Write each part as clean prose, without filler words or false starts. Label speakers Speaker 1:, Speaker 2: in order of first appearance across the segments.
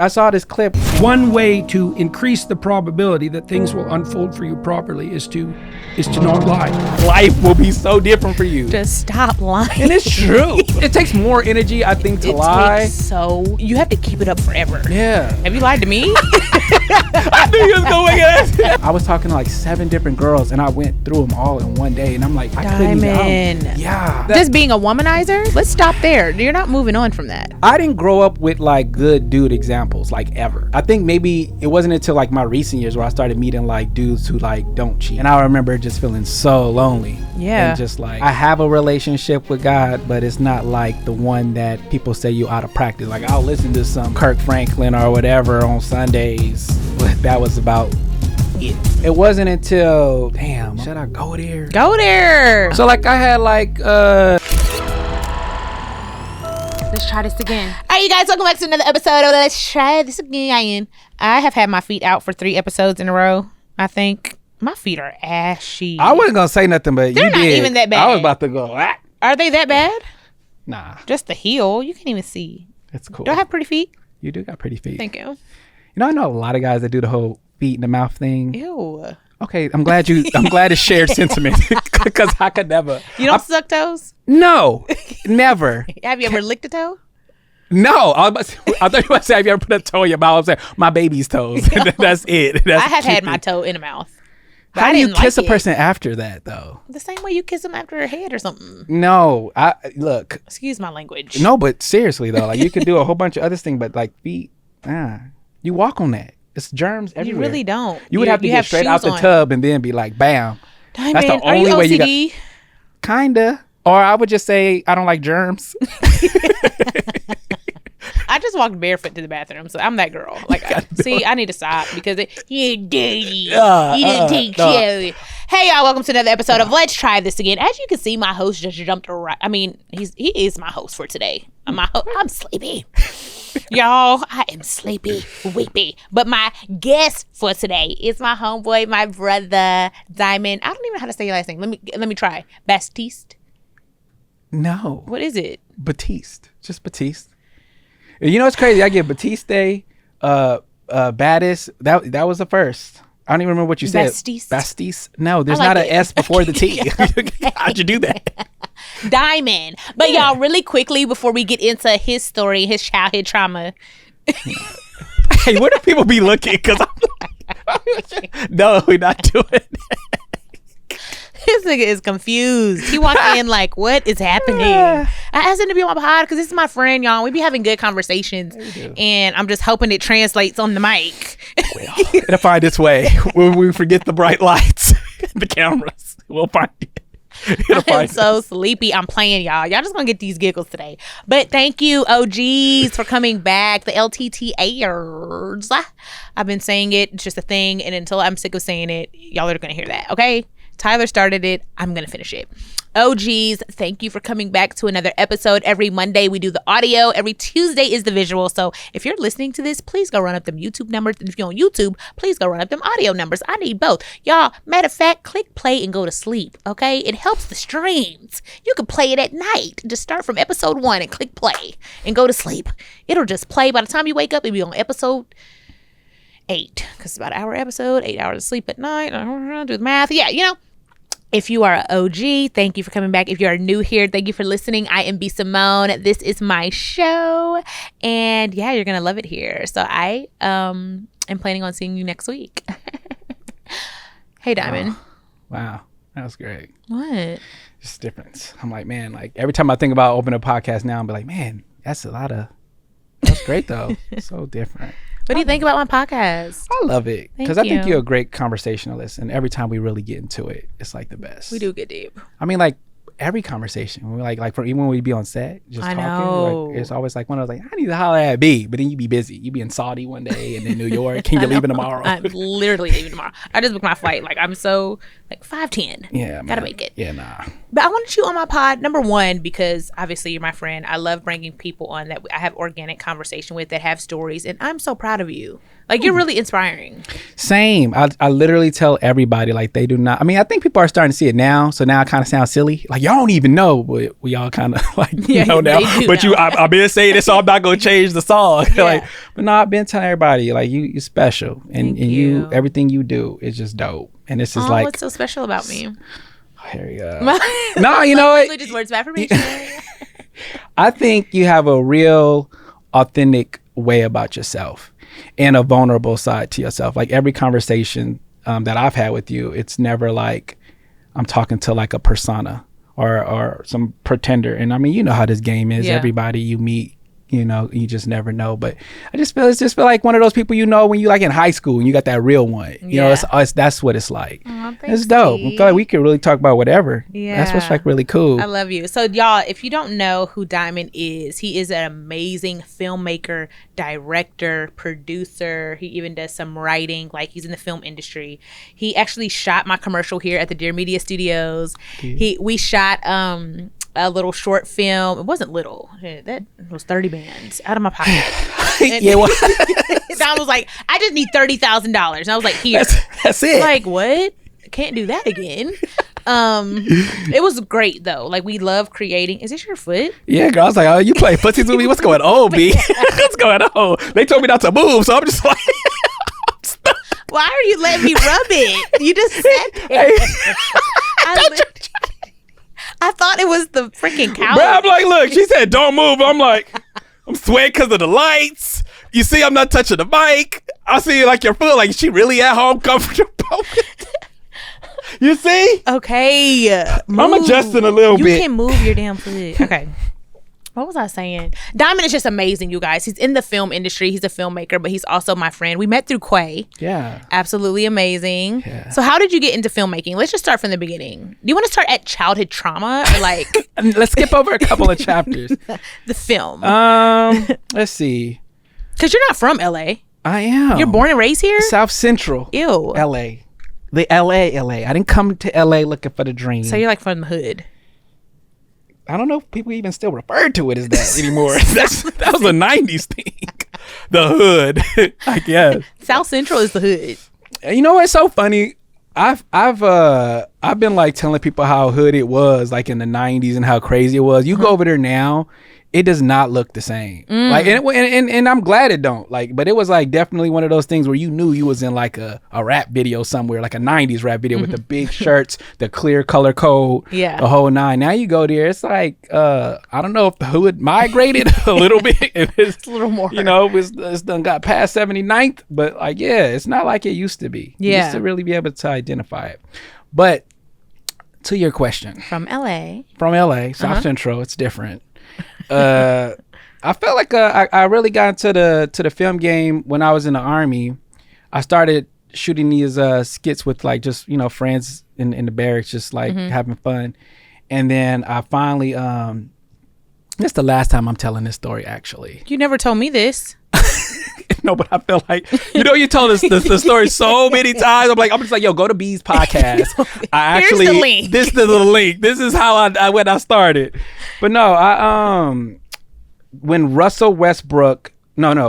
Speaker 1: I saw this clip.
Speaker 2: One way to increase the probability that things will unfold for you properly is to not lie.
Speaker 1: Life will be so different for you.
Speaker 3: Just stop lying.
Speaker 1: And it's true. It takes more energy, I think, to lie.
Speaker 3: You have to keep it up forever.
Speaker 1: Yeah.
Speaker 3: Have you lied to me?
Speaker 1: I knew you was going at. I was talking to like 7 different girls, and I went through them all in one day, and I'm like,
Speaker 3: Diamond. Just being a womanizer? Let's stop there. You're not moving on from that.
Speaker 1: I didn't grow up with like good dude examples, like ever. I think maybe it wasn't until like my recent years where I started meeting like dudes who like don't cheat. And I remember just feeling so lonely.
Speaker 3: Yeah.
Speaker 1: And just like, I have a relationship with God, but it's not like the one that people say you out of practice. Like, I'll listen to some Kirk Franklin or whatever on Sundays, but that was about it. It wasn't until, damn, should I go there?
Speaker 3: Go there.
Speaker 1: So like I had like
Speaker 3: let's try this again. All right, you guys, welcome back to another episode of Let's Try This Again. I have had my feet out for 3 episodes in a row, I think. My feet are ashy.
Speaker 1: I wasn't gonna say nothing, but
Speaker 3: they're
Speaker 1: you
Speaker 3: not
Speaker 1: did.
Speaker 3: even that bad.
Speaker 1: I was about to go. Ah.
Speaker 3: Are they that bad?
Speaker 1: Nah.
Speaker 3: Just the heel. You can't even see.
Speaker 1: It's cool.
Speaker 3: Do I have pretty feet?
Speaker 1: You do got pretty feet.
Speaker 3: Thank you.
Speaker 1: You know, I know a lot of guys that do the whole feet in the mouth thing.
Speaker 3: Ew.
Speaker 1: Okay, I'm glad it's shared sentiment because I could never.
Speaker 3: You don't suck toes?
Speaker 1: No, never.
Speaker 3: Have you ever licked a toe?
Speaker 1: No, I thought you were going to say, have you ever put a toe in your mouth? I was saying, my baby's toes. That's it.
Speaker 3: I have had my toe in the mouth.
Speaker 1: How do you kiss a person after that, though?
Speaker 3: The same way you kiss them after a head or something.
Speaker 1: No, look.
Speaker 3: Excuse my language.
Speaker 1: No, but seriously, though, like you could do a whole bunch of other things, but like feet, you walk on that. It's germs everywhere.
Speaker 3: You really don't.
Speaker 1: You would have to get straight out the tub and then be like, bam.
Speaker 3: Diamond,
Speaker 1: that's the only way you got.
Speaker 3: Kinda.
Speaker 1: Or I would just say, I don't like germs.
Speaker 3: I just walked barefoot to the bathroom, so I'm that girl. Like, I need to stop because you're dirty. You didn't take care of it. Hey, y'all, welcome to another episode of Let's Try This Again. As you can see, my host just jumped right. I mean, he is my host for today. I'm sleepy. Y'all, I am sleepy, weepy. But my guest for today is my homeboy, my brother, Diamond. I don't even know how to say your last name. Let me try. Batiste?
Speaker 1: No.
Speaker 3: What is it?
Speaker 1: Batiste. Just Batiste. You know what's crazy? I get Batiste, Batiste. That was the first. I don't even remember what you said. Batiste. No, there's not an S before the T. How'd you do that?
Speaker 3: Diamond. But y'all, really quickly before we get into his story, his childhood trauma.
Speaker 1: Hey, where do people be looking? Because no, we're not doing it.
Speaker 3: This nigga is confused. He walked in like, what is happening? I asked him to be on my pod because this is my friend, y'all. We be having good conversations. And I'm just hoping it translates on the mic.
Speaker 1: Well, it'll find its way. When we forget the bright lights, the cameras, we'll find it.
Speaker 3: I'm so sleepy. I'm playing, y'all. Y'all just gonna get these giggles today. But thank you, OGs, for coming back. The LTTAers. I've been saying it. It's just a thing. And until I'm sick of saying it, y'all are gonna hear that, okay? Tyler started it. I'm going to finish it. OGs, thank you for coming back to another episode. Every Monday, we do the audio. Every Tuesday is the visual. So if you're listening to this, please go run up them YouTube numbers. And if you're on YouTube, please go run up them audio numbers. I need both. Y'all, matter of fact, click play and go to sleep, okay? It helps the streams. You can play it at night. Just start from episode 1 and click play and go to sleep. It'll just play. By the time you wake up, it'll be on episode 8. Because it's about an hour episode, 8 hours of sleep at night. I don't know, do the math. Yeah, you know. If you are an OG, thank you for coming back. If you are new here, thank you for listening. I am b.simone. This is my show. And yeah, you're going to love it here. So I am planning on seeing you next week. Hey, Diamond.
Speaker 1: Wow. That was great.
Speaker 3: What?
Speaker 1: Just difference. I'm like, man, like every time I think about opening a podcast now, I'm like, man, that's great though. So different.
Speaker 3: What do you think about my podcast?
Speaker 1: I love it because I think you're a great conversationalist, and every time we really get into it, it's like the best.
Speaker 3: We do get deep.
Speaker 1: I mean, like every conversation, we like for even when we be on set, just talking, like, it's always like one of those like, I need to holler at B, but then you be busy. You be in Saudi one day and then New York. Can you leaving tomorrow?
Speaker 3: I'm literally leaving tomorrow. I just booked my flight. Like I'm so like 5:10.
Speaker 1: Yeah,
Speaker 3: gotta make it.
Speaker 1: Yeah, nah.
Speaker 3: But I wanted you on my pod, number one, because obviously you're my friend. I love bringing people on that I have organic conversation with that have stories, and I'm so proud of you. Like, you're really inspiring.
Speaker 1: Same. I literally tell everybody, like, they do not. I mean, I think people are starting to see it now, so now it kind of sounds silly. Like, y'all don't even know, but we all kind of, like,
Speaker 3: Yeah,
Speaker 1: know now.
Speaker 3: they do
Speaker 1: But
Speaker 3: know.
Speaker 1: I've been saying this, so I'm not going to change the song.
Speaker 3: Yeah.
Speaker 1: Like, but no, I've been telling everybody, like, you're special. And
Speaker 3: Thank you.
Speaker 1: everything you do is just dope. And it's just
Speaker 3: Oh,
Speaker 1: like,
Speaker 3: what's so special about me?
Speaker 1: here we go. No, you know what?
Speaker 3: Just words of affirmation.
Speaker 1: I think you have a real authentic way about yourself and a vulnerable side to yourself. Like every conversation that I've had with you, it's never like I'm talking to like a persona or some pretender. And I mean, you know how this game is.
Speaker 3: Yeah.
Speaker 1: Everybody you meet, you know, you just never know. But I just feel like one of those people, you know, when you like in high school and you got that real one. You know, it's that's what it's like.
Speaker 3: Aw, thanks,
Speaker 1: it's dope. I
Speaker 3: T.
Speaker 1: feel like we could really talk about whatever.
Speaker 3: Yeah.
Speaker 1: That's what's like really cool.
Speaker 3: I love you. So y'all, if you don't know who Diamond is, he is an amazing filmmaker, director, producer. He even does some writing, like he's in the film industry. He actually shot my commercial here at the Dear Media Studios. We shot a little short film. It wasn't little. That was 30 bands out of my pocket.
Speaker 1: Yeah, well,
Speaker 3: Don was like, I just need $30,000. And I was like, here.
Speaker 1: that's it.
Speaker 3: Like, what? Can't do that again. It was great though. Like, we love creating. Is this your foot?
Speaker 1: Yeah, girl. I was like, oh, you play pussies with me? What's going on, B? What's going on? They told me not to move, so I'm just like,
Speaker 3: Why are you letting me rub it? You just said it. I thought it was the freaking cow.
Speaker 1: bro, I'm like, look, she said don't move. I'm like, I'm sweating because of the lights. You see, I'm not touching the mic. I see like your foot, like she really at home comfortable. You see?
Speaker 3: Okay.
Speaker 1: I'm adjusting a little
Speaker 3: you
Speaker 1: bit.
Speaker 3: You can move your damn foot. Okay. What was I saying? Diamond is just amazing, you guys. He's in the film industry. He's a filmmaker, but he's also my friend. We met through Quay.
Speaker 1: Yeah.
Speaker 3: Absolutely amazing.
Speaker 1: Yeah.
Speaker 3: So how did you get into filmmaking? Let's just start from the beginning. Do you want to start at childhood trauma or like
Speaker 1: Let's skip over a couple of chapters.
Speaker 3: the film?
Speaker 1: Let's see.
Speaker 3: Because you're not from LA.
Speaker 1: I am.
Speaker 3: You're born and raised here?
Speaker 1: South Central.
Speaker 3: Ew.
Speaker 1: LA. The LA. I didn't come to LA looking for the dream.
Speaker 3: So you're like from the hood.
Speaker 1: I don't know if people even still refer to it as that anymore. That was a 90s thing. The hood, I guess.
Speaker 3: South Central is the hood.
Speaker 1: You know what's so funny? I've been like telling people how hood it was like in the 90s and how crazy it was. You go over there now, it does not look the same. Like and I'm glad it don't. Like, but it was like definitely one of those things where you knew you was in like a rap video somewhere, like a 90s rap video with the big shirts, the clear color code,
Speaker 3: Yeah.
Speaker 1: the whole nine. Now you go there, it's like I don't know if the hood migrated a little bit. If it's
Speaker 3: a little more.
Speaker 1: You know, it's done got past 79th, but like yeah, it's not like it used to be. You
Speaker 3: Yeah.
Speaker 1: used to really be able to identify it. But to your question,
Speaker 3: From LA.
Speaker 1: from LA, South Central, it's different. I felt like I really got into the film game when I was in the Army. I started shooting these skits with like just, you know, friends in the barracks, just like having fun. And then I finally, this is the last time I'm telling this story actually.
Speaker 3: You never told me this.
Speaker 1: No, but I feel like, you know, you told us the story so many times. I'm just like, yo, go to B's podcast. I
Speaker 3: Here's
Speaker 1: actually,
Speaker 3: the link.
Speaker 1: This is the link. This is how I when I started. But no, when Russell Westbrook,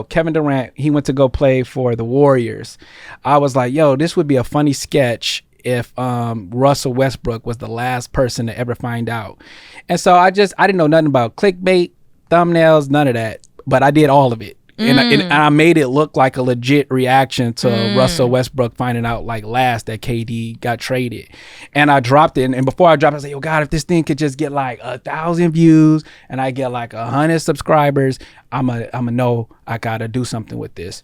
Speaker 1: Kevin Durant, he went to go play for the Warriors. I was like, yo, this would be a funny sketch if Russell Westbrook was the last person to ever find out. And so I didn't know nothing about clickbait, thumbnails, none of that, but I did all of it. And I made it look like a legit reaction to Russell Westbrook finding out like last that KD got traded. And I dropped it. And before I dropped it, I said, yo, God, if this thing could just get like 1,000 views and I get like 100 subscribers, I'm a know I got to do something with this.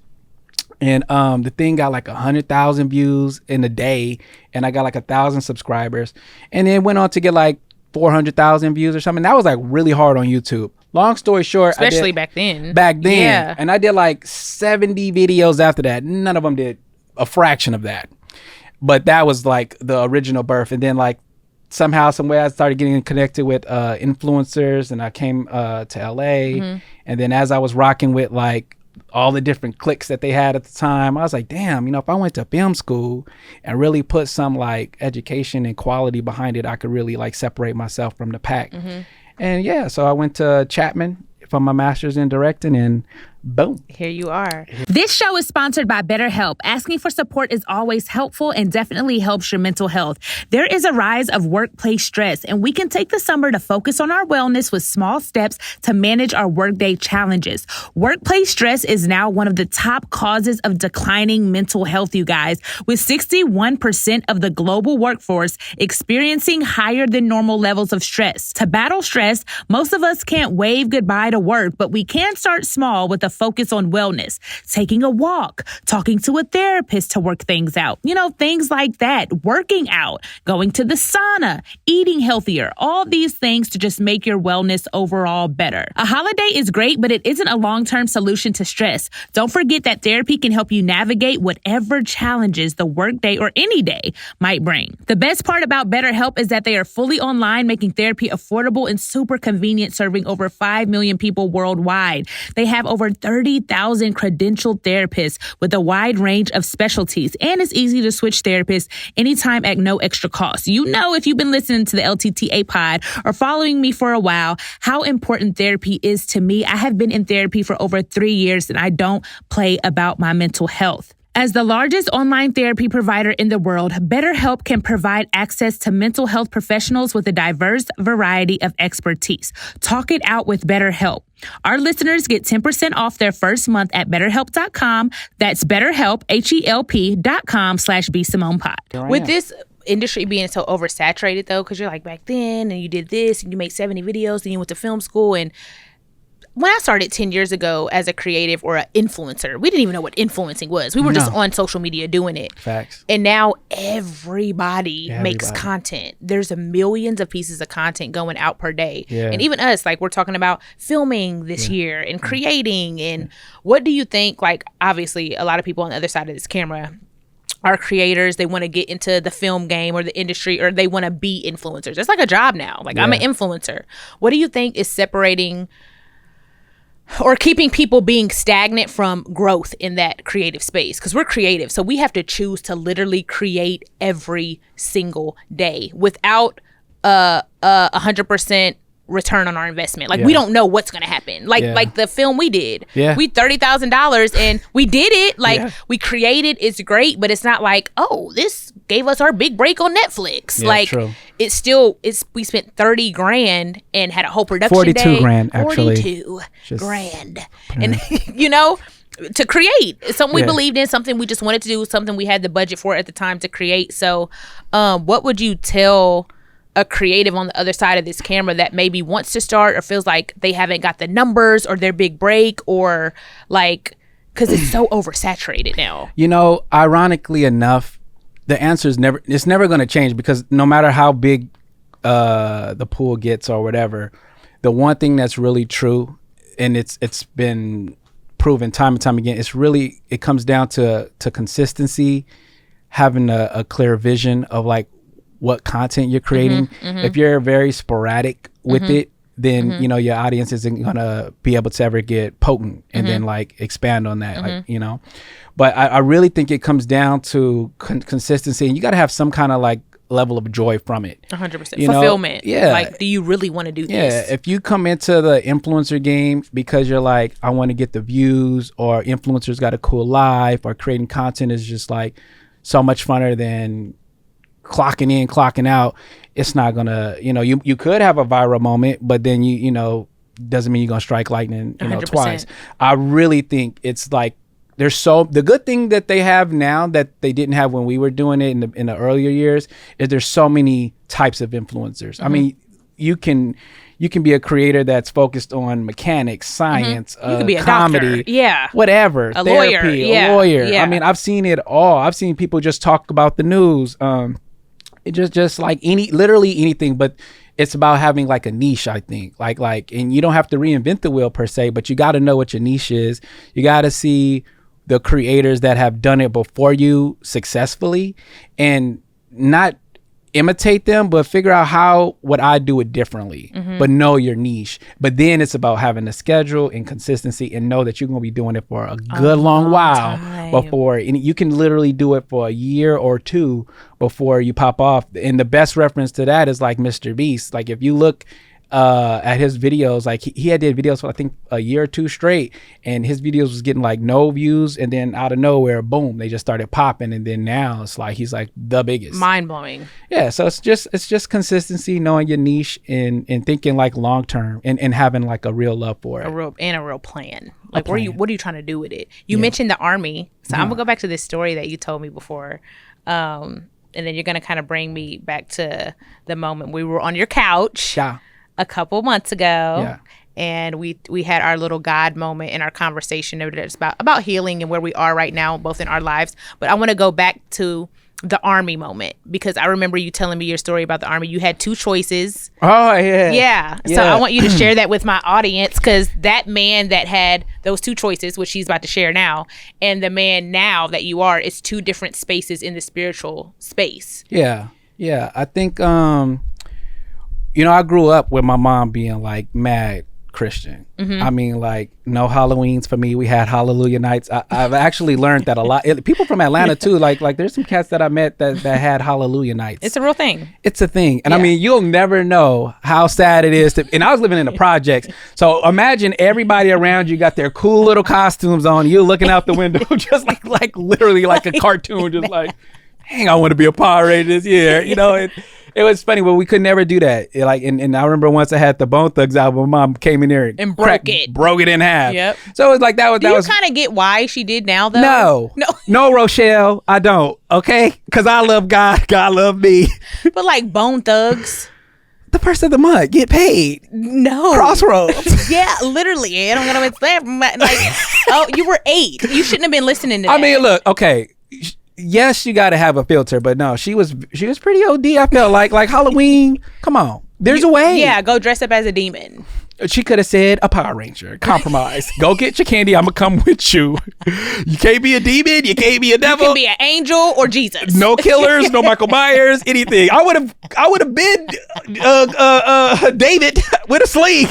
Speaker 1: And the thing got like 100,000 views in a day. And I got like 1,000 subscribers. And then went on to get like 400,000 views or something. That was like really hard on YouTube. Long story short,
Speaker 3: Especially back then.
Speaker 1: Yeah. And I did like 70 videos after that. None of them did a fraction of that. But that was like the original birth. And then like somehow, some way I started getting connected with influencers and I came to LA. And then as I was rocking with like all the different cliques that they had at the time. I was like, damn, if I went to film school and really put some like education and quality behind it, I could really like separate myself from the pack. And so I went to Chapman for my master's in directing, and boom.
Speaker 3: Here you are.
Speaker 4: This show is sponsored by BetterHelp. Asking for support is always helpful and definitely helps your mental health. There is a rise of workplace stress, and we can take the summer to focus on our wellness with small steps to manage our workday challenges. Workplace stress is now one of the top causes of declining mental health, you guys, with 61% of the global workforce experiencing higher than normal levels of stress. To battle stress, most of us can't wave goodbye to work, but we can start small with a focus on wellness, taking a walk, talking to a therapist to work things out, things like that, working out, going to the sauna, eating healthier, all these things to just make your wellness overall better. A holiday is great, but it isn't a long-term solution to stress. Don't forget that therapy can help you navigate whatever challenges the workday or any day might bring. The best part about BetterHelp is that they are fully online, making therapy affordable and super convenient, serving over 5 million people worldwide. They have over 30,000 credentialed therapists with a wide range of specialties, and it's easy to switch therapists anytime at no extra cost. If you've been listening to the LTTA pod or following me for a while, how important therapy is to me. I have been in therapy for over 3 years, and I don't play about my mental health. As the largest online therapy provider in the world, BetterHelp can provide access to mental health professionals with a diverse variety of expertise. Talk it out with BetterHelp. Our listeners get 10% off their first month at BetterHelp.com. That's BetterHelp, HELP.com/bsimonepod.
Speaker 3: With this industry being so oversaturated, though, because you're like back then and you did this and you made 70 videos and you went to film school, and when I started 10 years ago as a creative or an influencer, we didn't even know what influencing was. We were just on social media doing it.
Speaker 1: Facts.
Speaker 3: And now everybody makes content. There's millions of pieces of content going out per day.
Speaker 1: Yeah.
Speaker 3: And even us, like we're talking about filming this year and creating. And what do you think, like obviously a lot of people on the other side of this camera are creators. They want to get into the film game or the industry, or they want to be influencers. It's like a job now. Like I'm an influencer. What do you think is separating or keeping people being stagnant from growth in that creative space? Because we're creative, so we have to choose to literally create every single day without 100% return on our investment. Like we don't know what's gonna happen. Like the film we did. We $30,000 and we did it. Like we created. It's great, but it's not like, oh, this gave us our big break on Netflix.
Speaker 1: True.
Speaker 3: It's still we spent $30,000 and had a whole production
Speaker 1: 42
Speaker 3: day.
Speaker 1: grand actually.
Speaker 3: 42 grand. And to create something we believed in, something we just wanted to do, something we had the budget for at the time to create. So what would you tell a creative on the other side of this camera that maybe wants to start or feels like they haven't got the numbers or their big break, or like, because it's so oversaturated now?
Speaker 1: Ironically enough, the answer is it's never going to change, because no matter how big the pool gets or whatever, the one thing that's really true, and it's been proven time and time again, it comes down to consistency, having a clear vision of like what content you're creating. If you're very sporadic with it, then your audience isn't gonna be able to ever get potent and then like expand on that. But I really think it comes down to consistency, and you got to have some kind of like level of joy from it.
Speaker 3: 100% fulfillment. Like, do you really want to do this?
Speaker 1: If you come into the influencer game because you're like, I want to get the views, or influencers got a cool life, or creating content is just like so much funner than clocking in, clocking out, it's not gonna, you could have a viral moment, but then you doesn't mean you're gonna strike lightning 100%. Twice. I really think it's like the good thing that they have now that they didn't have when we were doing it in the earlier years is there's so many types of influencers. I mean, you can be a creator that's focused on mechanics, science,
Speaker 3: you could be a
Speaker 1: comedy,
Speaker 3: doctor.
Speaker 1: Whatever,
Speaker 3: a
Speaker 1: therapy, a lawyer. I mean, I've seen it all. I've seen people just talk about the news. It just like literally anything, but it's about having like a niche, I think. Like, and you don't have to reinvent the wheel per se, but you got to know what your niche is. You got to see the creators that have done it before you successfully, and not imitate them, but figure out how would I do it differently, but know your niche. But then it's about having a schedule and consistency, and know that you're going to be doing it for a good long while before, and you can literally do it for a year or two before you pop off. And the best reference to that is like Mr. Beast. Like if you look at his videos, like he had did videos for I think a year or two straight, and his videos was getting like no views, and then out of nowhere, boom, they just started popping, and then now it's like he's like the biggest.
Speaker 3: Mind-blowing.
Speaker 1: Yeah, so it's just consistency, knowing your niche, and thinking like long term, and having like a real love for it.
Speaker 3: A real plan. Like what are you trying to do with it? You mentioned the Army, so I'm gonna go back to this story that you told me before. And then you're gonna kind of bring me back to the moment we were on your couch.
Speaker 1: Yeah.
Speaker 3: A couple months ago, and we had our little God moment in our conversation. It's about healing and where we are right now, both in our lives. But I want to go back to the Army moment, because I remember you telling me your story about the Army. You had two choices.
Speaker 1: Oh yeah.
Speaker 3: So I want you to share that with my audience, because that man that had those two choices, which she's about to share now, and the man now that you are, is two different spaces in the spiritual space.
Speaker 1: Yeah. I think I grew up with my mom being like mad Christian. I mean, like no Halloweens for me. We had Hallelujah nights. I've actually learned that a lot. People from Atlanta too. Like there's some cats that I met that had Hallelujah nights.
Speaker 3: It's a real thing.
Speaker 1: It's a thing. And I mean, you'll never know how sad it is and I was living in the projects. So imagine everybody around you got their cool little costumes on. You're looking out the window just like literally like a cartoon, just like, dang, I want to be a pirate this year. It was funny, but we could never do that. Like, and I remember once I had the Bone Thugs album, my mom came in there and broke it in half.
Speaker 3: Yep.
Speaker 1: So it was like that was.
Speaker 3: Do you kind of get why she did now though?
Speaker 1: No, Rochelle, I don't. Okay, because I love God, God love me.
Speaker 3: But like Bone Thugs.
Speaker 1: The first of the month, get paid.
Speaker 3: No.
Speaker 1: Crossroads.
Speaker 3: Yeah, literally. I don't know what's there. Like, you were 8. You shouldn't have been listening to that.
Speaker 1: I mean, look, okay. Yes, you got to have a filter, but no, she was pretty OD. I felt like Halloween. Come on, there's a way.
Speaker 3: Yeah, go dress up as a demon.
Speaker 1: She could have said a Power Ranger. Compromise. Go get your candy. I'm gonna come with you. You can't be a demon. You can't be a devil.
Speaker 3: You can be an angel or Jesus.
Speaker 1: No killers. No Michael Myers. Anything. I would have been David with a sling.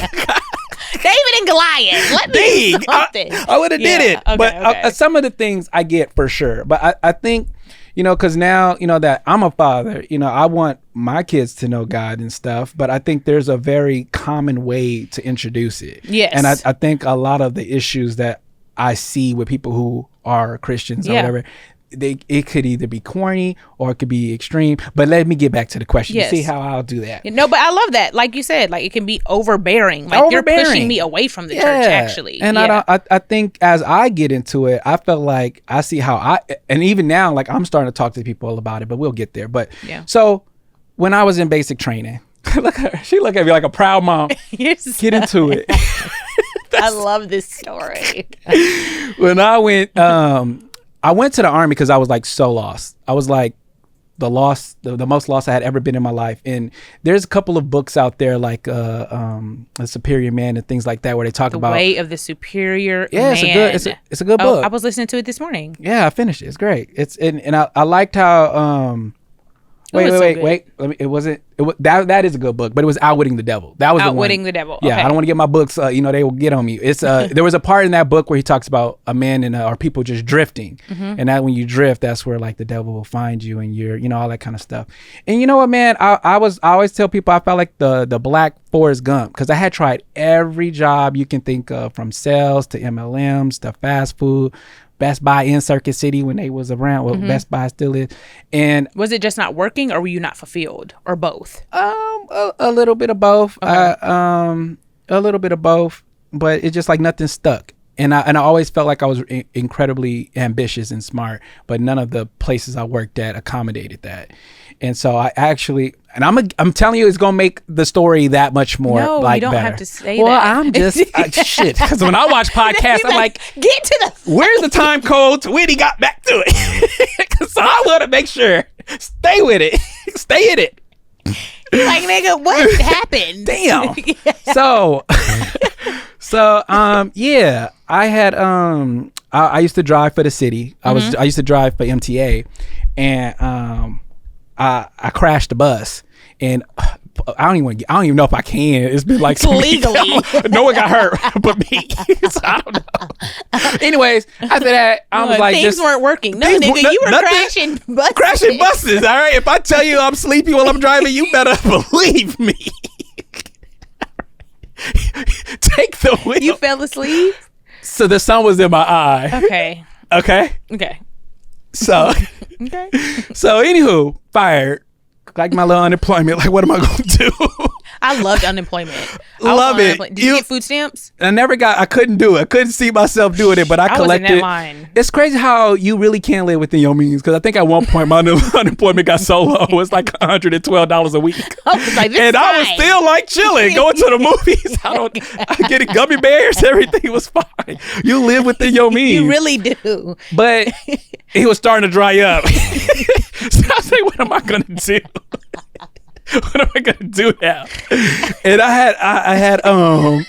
Speaker 3: David and Goliath. Let me do something.
Speaker 1: I would have did it.
Speaker 3: Okay,
Speaker 1: but some of the things I get for sure. But I think, because now, that I'm a father, I want my kids to know God and stuff. But I think there's a very common way to introduce it.
Speaker 3: Yes.
Speaker 1: And I think a lot of the issues that I see with people who are Christians or whatever, it could either be corny or it could be extreme. But let me get back to the question.
Speaker 3: Yes.
Speaker 1: See how I'll do that.
Speaker 3: No, but I love that. Like you said, like it can be overbearing. Like you're pushing me away from the church, actually.
Speaker 1: And I think as I get into it, I felt like I see how and even now, like I'm starting to talk to people about it, but we'll get there. But so when I was in basic training, look at her. She looked at me like a proud mom. Get into it.
Speaker 3: I love this story.
Speaker 1: When I went to the Army because I was like so lost. I was like the most lost I had ever been in my life. And there's a couple of books out there like A Superior Man and things like that where they talk about
Speaker 3: the way of the superior
Speaker 1: man. It's a good book.
Speaker 3: I was listening to it this morning.
Speaker 1: Yeah, I finished it. It's great. And I liked how wait. That is a good book, but it was Outwitting the Devil. That was
Speaker 3: Outwitting the Devil.
Speaker 1: Yeah,
Speaker 3: okay.
Speaker 1: I don't want to get my books. They will get on me. It's there was a part in that book where he talks about a man and or people just drifting, and that when you drift, that's where like the devil will find you, and you're all that kind of stuff. And you know what, man? I always tell people I felt like the black Forrest Gump because I had tried every job you can think of, from sales to MLMs to fast food. Best Buy in Circuit City when they was around. Well, Best Buy still is. And
Speaker 3: was it just not working, or were you not fulfilled, or both?
Speaker 1: A little bit of both. Okay. A little bit of both, but it's just like nothing stuck. And I always felt like I was incredibly ambitious and smart, but none of the places I worked at accommodated that. And so I actually, and I'm telling you, it's gonna make the story that much more
Speaker 3: you don't
Speaker 1: better.
Speaker 3: have to say
Speaker 1: well,
Speaker 3: that.
Speaker 1: I'm just shit. Because when I watch podcasts, I'm like,
Speaker 3: get to the.
Speaker 1: Where's the time code to when he got back to it? So I want to make sure, stay with it, stay in it.
Speaker 3: Like, nigga, what happened?
Speaker 1: Damn. Yeah. I had I used to drive for the city. I used to drive for MTA, and I crashed the bus, and I don't even know if I can. It's been like so
Speaker 3: legally.
Speaker 1: no one got hurt but me. So I don't know. Anyways, after that, I was like,
Speaker 3: things weren't working. No, nigga, you were crashing buses.
Speaker 1: Crashing buses. All right. If I tell you I'm sleepy while I'm driving, you better believe me. Take the wheel.
Speaker 3: You fell asleep?
Speaker 1: So the sun was in my eye.
Speaker 3: Okay.
Speaker 1: Okay. So,
Speaker 3: Okay.
Speaker 1: So anywho, fired. Like my little unemployment. Like, what am I going to do?
Speaker 3: I loved unemployment.
Speaker 1: Love it.
Speaker 3: Did you get food stamps?
Speaker 1: I couldn't do it. I couldn't see myself doing it, but I collected.
Speaker 3: was in that line.
Speaker 1: It's crazy how you really can't live within your means. Because I think at one point my unemployment got so low, it was like $112 a week.
Speaker 3: I was like,
Speaker 1: and I was still like chilling, going to the movies. I getting gummy bears. Everything was fine. You live within your means.
Speaker 3: You really do.
Speaker 1: But it was starting to dry up. So I was like, what am I going to do? What am I gonna do now? And I had
Speaker 3: Oh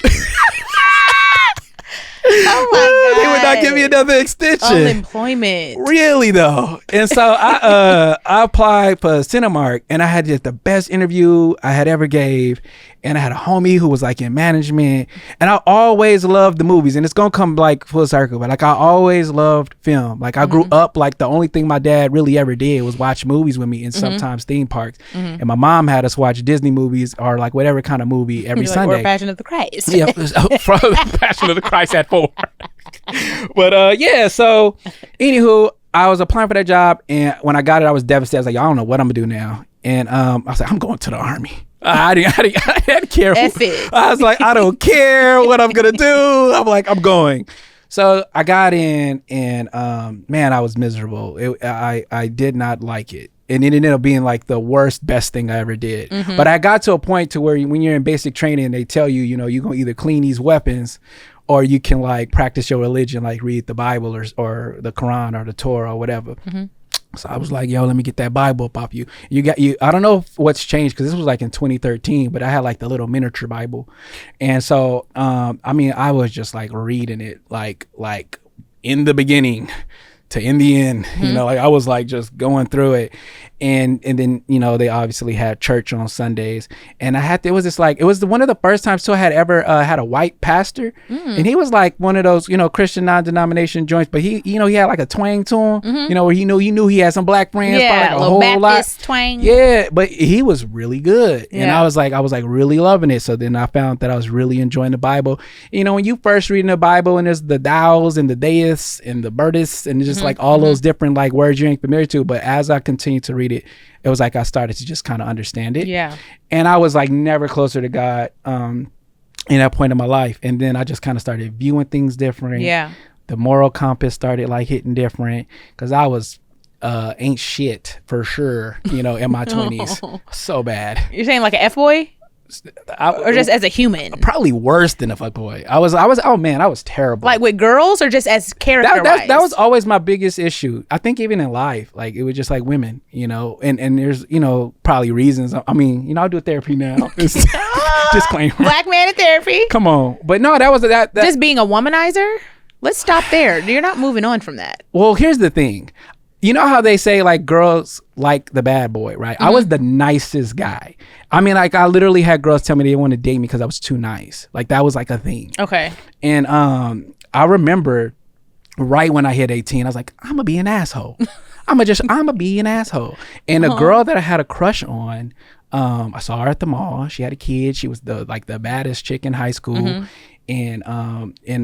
Speaker 3: my God.
Speaker 1: They would not give me another extension.
Speaker 3: Unemployment.
Speaker 1: Really though. And so I applied for Cinemark, and I had just the best interview I had ever gave. And I had a homie who was like in management, and I always loved the movies, and it's gonna come like full circle, but like I always loved film. Like I grew up, like the only thing my dad really ever did was watch movies with me, and sometimes theme parks. And my mom had us watch Disney movies or like whatever kind of movie every Sunday.
Speaker 3: Or Passion of the Christ.
Speaker 1: Yeah, from Passion of the Christ at 4. But yeah, so anywho, I was applying for that job, and when I got it, I was devastated. I was like, I don't know what I'm gonna do now. And I was like, I'm going to the Army. I didn't care. I was like, I don't care what I'm gonna do. I'm like, I'm going. So I got in, and man, I was miserable. I did not like it, and it ended up being like the best thing I ever did. But I got to a point to where when you're in basic training, they tell you, you're gonna either clean these weapons, or you can like practice your religion, like read the Bible or the Quran or the Torah or whatever. So I was like, yo, let me get that Bible up off you. I don't know what's changed, because this was like in 2013, but I had like the little miniature Bible. And so, I was just like reading it like in the beginning to in the end, like I was like just going through it. And then, they obviously had church on Sundays, and it was one of the first times too I had ever had a white pastor. And he was like one of those, Christian non-denomination joints, but he had like a twang to him, where he knew he had some black friends,
Speaker 3: yeah,
Speaker 1: like
Speaker 3: a whole Baptist twang.
Speaker 1: Yeah, but he was really good. And I was like really loving it. So then I found that I was really enjoying the Bible. When you first reading the Bible, and there's the thous and the deists and the Bertists, and just like all those different like words you ain't familiar to, but as I continued to read it was like I started to just kind of understand it. Yeah. And I was like never closer to God in that point in my life. And then I just kind of started viewing things different. Yeah. The moral compass started like hitting different, because I was ain't shit for sure, in my 20s. So bad.
Speaker 3: You're saying like an F-boy? Or just as a human?
Speaker 1: Probably worse than a fuckboy. I was terrible.
Speaker 3: Like with girls, or just as character wise?
Speaker 1: That was always my biggest issue. I think even in life, like it was just like women, and there's, probably reasons. I do therapy now. Disclaimer.
Speaker 3: Black man in therapy.
Speaker 1: Come on. But no, that was that.
Speaker 3: Just being a womanizer? Let's stop there. You're not moving on from that.
Speaker 1: Well, here's the thing. You know how they say like girls like the bad boy, right? I was the nicest guy. I literally had girls tell me they want to date me because I was too nice. Like that was like a thing. Okay. And I remember right when I hit 18, I was like, I'm gonna be an asshole. I'm gonna be an asshole. And a girl that I had a crush on, I saw her at the mall. She had a kid. She was the baddest chick in high school. And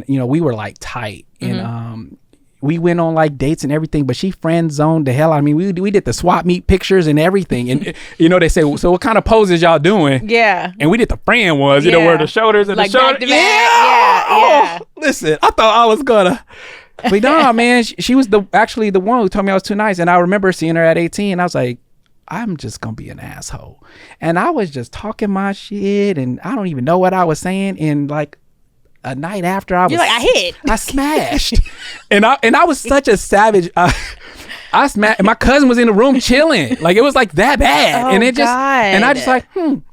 Speaker 1: we were like tight. And we went on like dates and everything, but she friend zoned the hell out of me. We did the swap meet pictures and everything. And they say, so what kind of poses y'all doing? Yeah. And we did the friend ones, where the shoulders and like the shoulders. Yeah. Listen, I thought I was gonna. But no, man, she was actually the one who told me I was too nice. And I remember seeing her at 18. I was like, I'm just gonna be an asshole. And I was just talking my shit, and I don't even know what I was saying. And like a night after, I smashed. and I was such a savage. I smacked, and my cousin was in the room chilling. Like, it was like that bad. And it just, and I just like,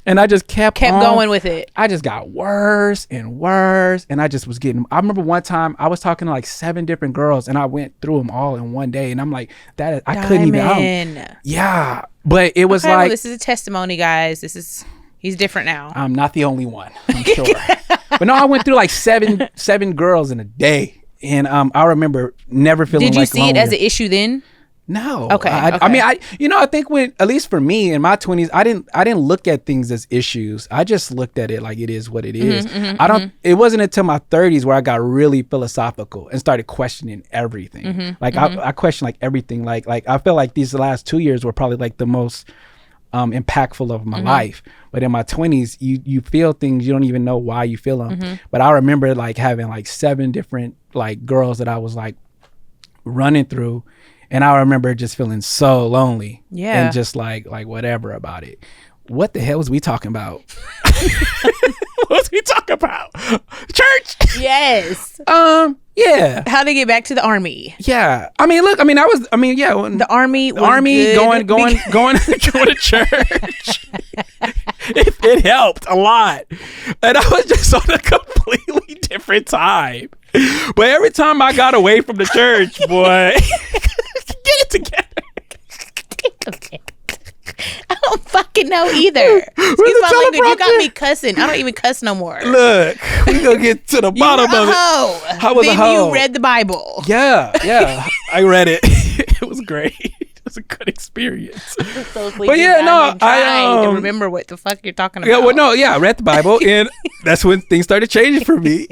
Speaker 1: and I just kept on
Speaker 3: going with it.
Speaker 1: I just got worse and worse. And I just was getting, I remember one time I was talking to like 7 different girls, and I went through them all in one day. And I'm like, I couldn't even, yeah. But it was
Speaker 3: well, this is a testimony, guys. He's different now.
Speaker 1: I'm not the only one, I'm sure. But no, I went through like seven girls in a day. And I remember never feeling like
Speaker 3: Did you see
Speaker 1: lonely.
Speaker 3: it as an issue then?
Speaker 1: No.
Speaker 3: Okay.
Speaker 1: I mean, I think when, at least for me in my 20s, I didn't look at things as issues. I just looked at it like it is what it is. It wasn't until my 30s where I got really philosophical and started questioning everything. I questioned like everything. Like I feel like these last 2 years were probably like the most impactful of my life. But in my 20s, you feel things, you don't even know why you feel them. But I remember like having like 7 different like girls that I was like running through, and I remember just feeling so lonely. Yeah. And just like whatever about it. What the hell was we talking about? What was we talking about? Church?
Speaker 3: Yes.
Speaker 1: Yeah.
Speaker 3: How to get back to the army?
Speaker 1: Yeah. I mean, look. Yeah.
Speaker 3: The army.
Speaker 1: Going to church. It helped a lot, and I was just on a completely different time. But every time I got away from the church, boy, get it together.
Speaker 3: I don't fucking know either. Excuse my language. You got me cussing. I don't even cuss no more.
Speaker 1: Look, we gonna get to the bottom of it.
Speaker 3: How was a hoe? You read the Bible.
Speaker 1: Yeah, I read it. It was great. It was a good experience.
Speaker 3: So but yeah, no, I to remember what the fuck you're talking about.
Speaker 1: Yeah, well, no, yeah, I read the Bible, and that's when things started changing for me.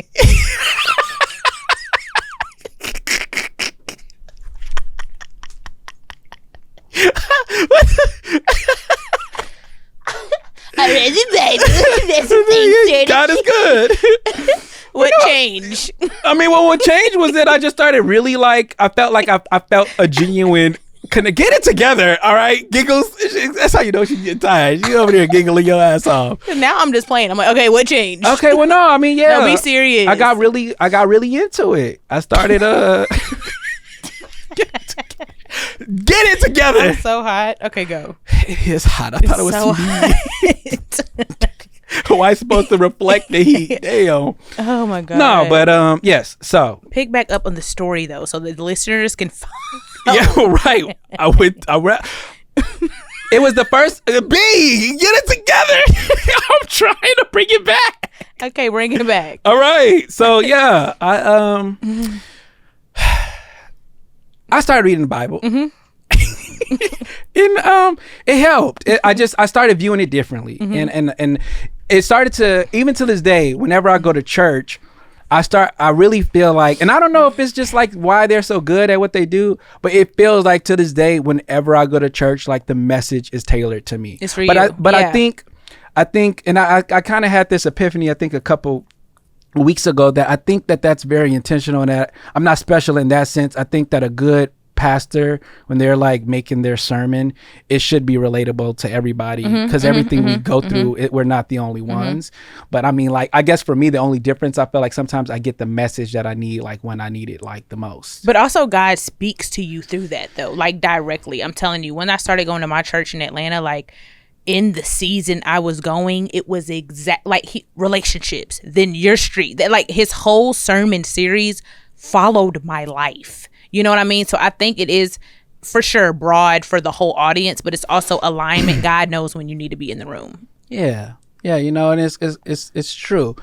Speaker 3: I read the Bible. That's the thing.
Speaker 1: God is good.
Speaker 3: What changed?
Speaker 1: I mean, what changed was that I just started really like, I felt like I felt a genuine, get it together, all right? Giggles, that's how you know she's getting tired. She over there giggling your ass off.
Speaker 3: Now I'm just playing. I'm like, okay, what changed?
Speaker 1: Okay, well, no, I mean, yeah.
Speaker 3: No, be serious.
Speaker 1: I got really into it. I started, Get it together.
Speaker 3: I'm so hot. Okay, go.
Speaker 1: It is hot. I thought it was
Speaker 3: so
Speaker 1: hot. Why am I supposed to reflect the heat? Damn.
Speaker 3: Oh my god.
Speaker 1: No, but yes. So
Speaker 3: pick back up on the story though, so the listeners can follow.
Speaker 1: Yeah, right. It was the first B. Get it together. I'm trying to bring it back.
Speaker 3: Okay, bring it back.
Speaker 1: All right. So yeah, I started reading the Bible. And it helped. I started viewing it differently. And it started to, even to this day, whenever I go to church, I really feel like, and I don't know if it's just like why they're so good at what they do, but it feels like to this day, whenever I go to church, like the message is tailored to me.
Speaker 3: It's for you. Yeah.
Speaker 1: I think, and I kind of had this epiphany, I think a couple weeks ago, that I think that that's very intentional, and that I'm not special in that sense. I think that a good pastor, when they're like making their sermon, it should be relatable to everybody, because everything we go through, we're not the only ones. But I mean, like, I guess for me, the only difference, I feel like sometimes I get the message that I need, like when I need it like the most.
Speaker 3: But also God speaks to you through that though, like directly. I'm telling you, when I started going to my church in Atlanta, like in the season I was going, it was relationships, then your street, that like his whole sermon series followed my life. You know what I mean? So I think it is for sure broad for the whole audience, but it's also alignment. God knows when you need to be in the room.
Speaker 1: Yeah. You know, and it's true.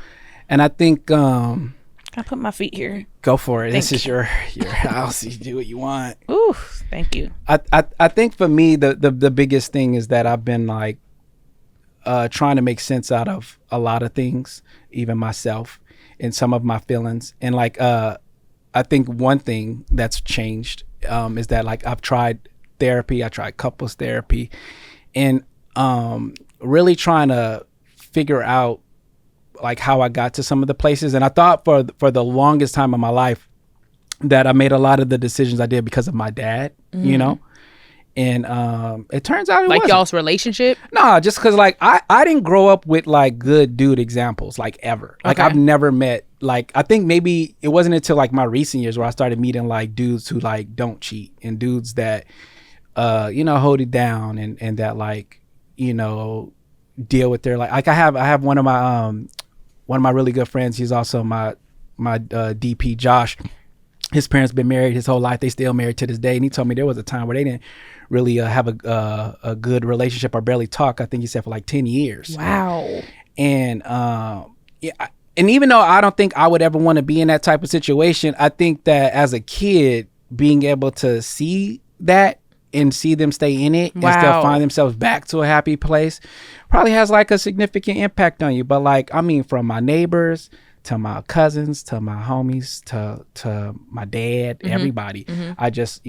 Speaker 1: And I think
Speaker 3: Can I put my feet here?
Speaker 1: Go for it. This is your house. You do what you want.
Speaker 3: Ooh, thank you.
Speaker 1: I think for me the biggest thing is that I've been like trying to make sense out of a lot of things, even myself, and some of my feelings. And like I think one thing that's changed is that like I've tried therapy. I tried couples therapy, and really trying to figure out like how I got to some of the places. And I thought for the longest time of my life that I made a lot of the decisions I did because of my dad, you know, And it turns out it
Speaker 3: like
Speaker 1: wasn't.
Speaker 3: y'all's relationship.
Speaker 1: Nah, just because like I didn't grow up with like good dude examples like ever. Like
Speaker 3: Okay.
Speaker 1: I've never met like, I think maybe it wasn't until like my recent years where I started meeting like dudes who like don't cheat and dudes that hold it down and that like deal with their like I have one of my really good friends. He's also my DP, Josh. His parents been married his whole life. They still married to this day. And he told me there was a time where they didn't really have a good relationship or barely talk. I think he said for like 10 years.
Speaker 3: Wow.
Speaker 1: And and even though I don't think I would ever want to be in that type of situation, I think that as a kid, being able to see that and see them stay in it and still find themselves back to a happy place probably has like a significant impact on you. But like, I mean, from my neighbors to my cousins to my homies to my dad, everybody, I just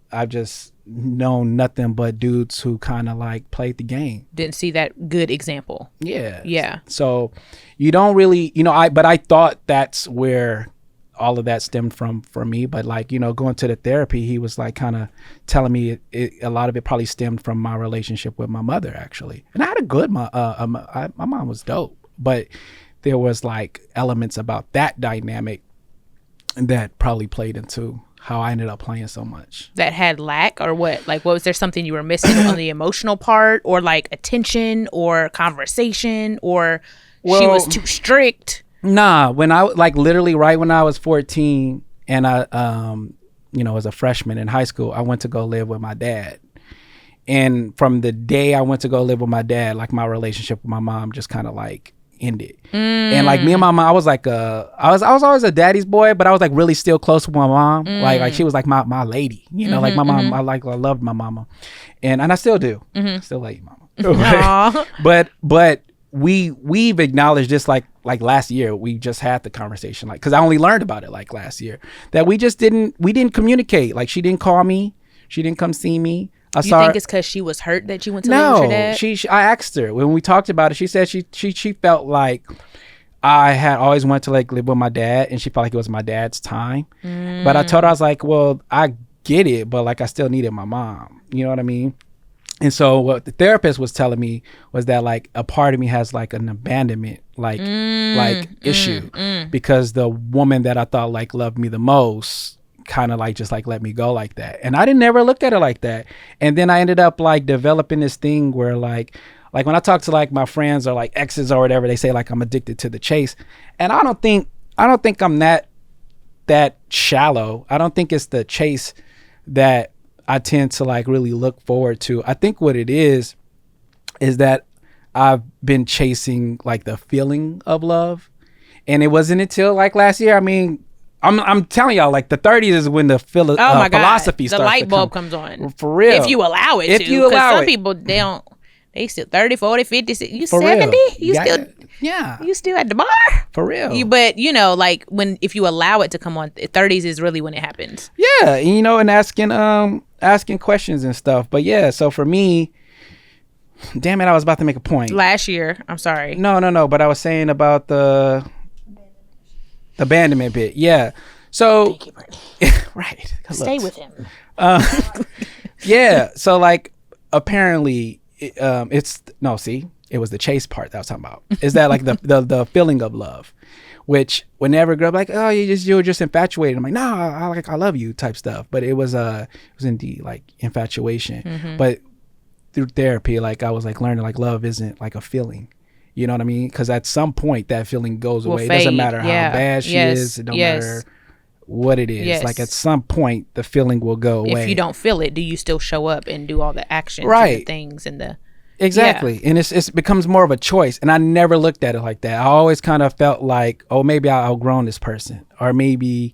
Speaker 1: I've just known nothing but dudes who kind of like played the game.
Speaker 3: Didn't see that good example.
Speaker 1: Yeah. So you don't really, but I thought that's where all of that stemmed from for me. But like, going to the therapy, he was like kind of telling me a lot of it probably stemmed from my relationship with my mother, actually. And I had a good my mom was dope, but there was like elements about that dynamic that probably played into how I ended up playing so much.
Speaker 3: That had lack or what? Like, what was there something you were missing on the emotional part, or like attention or conversation, or she was too strict?
Speaker 1: Nah, when I like literally right when I was 14 and I was a freshman in high school, I went to go live with my dad. And from the day I went to go live with my dad, like my relationship with my mom just kind of like ended. And like me and my mom, I was like I was always a daddy's boy, but I was like really still close with my mom. Like she was like my lady, like my mom. I loved my mama, and I still do. Still like your mama. but we've acknowledged this like last year. We just had the conversation, like, because I only learned about it like last year, that we didn't communicate. Like she didn't call me, she didn't come see me.
Speaker 3: You think it's because she was hurt that you went to live with your dad?
Speaker 1: I asked her when we talked about it. She said she felt like I had always wanted to like live with my dad, and she felt like it was my dad's time. But I told her, I was like, well, I get it, but like I still needed my mom. You know what I mean? And so what the therapist was telling me was that like a part of me has like an abandonment issue because the woman that I thought like loved me the most kind of like just like let me go like that. And I didn't ever look at it like that. And then I ended up like developing this thing where like when I talk to like my friends or like exes or whatever, they say like I'm addicted to the chase. And I don't think I'm that shallow. I don't think it's the chase that I tend to like really look forward to. I think what it is that I've been chasing like the feeling of love. And it wasn't until like last year. I mean, I'm telling y'all, like the 30s is when the philosophy starts.
Speaker 3: The light bulb comes on.
Speaker 1: For real.
Speaker 3: If you allow it to.
Speaker 1: If you allow
Speaker 3: some
Speaker 1: it.
Speaker 3: People, they still 30, 40, 50, you
Speaker 1: For
Speaker 3: 70?
Speaker 1: real.
Speaker 3: You still at the bar?
Speaker 1: For real.
Speaker 3: But like if you allow it to come on, 30s is really when it happens.
Speaker 1: Yeah, and asking questions and stuff. But yeah, so for me, damn it, I was about to make a point.
Speaker 3: Last year, I'm sorry.
Speaker 1: No, but I was saying about the abandonment bit. Yeah. So
Speaker 3: Thank you, Brittany.
Speaker 1: right.
Speaker 3: Stay with him.
Speaker 1: Yeah. So like apparently it was the chase part that I was talking about. Is that like the feeling of love, which whenever girl like, oh, you were just infatuated. I'm like, no, I love you type stuff. But it was indeed like infatuation. But through therapy, like I was like learning like love isn't like a feeling. You know what I mean? Because at some point that feeling goes away. It doesn't matter how bad she is. It don't matter what it is. Like at some point the feeling will go away.
Speaker 3: If you don't feel it, do you still show up and do all the actions
Speaker 1: right.
Speaker 3: and the things and the
Speaker 1: exactly. And it becomes more of a choice. And I never looked at it like that. I always kind of felt like, oh, maybe I outgrown this person, or maybe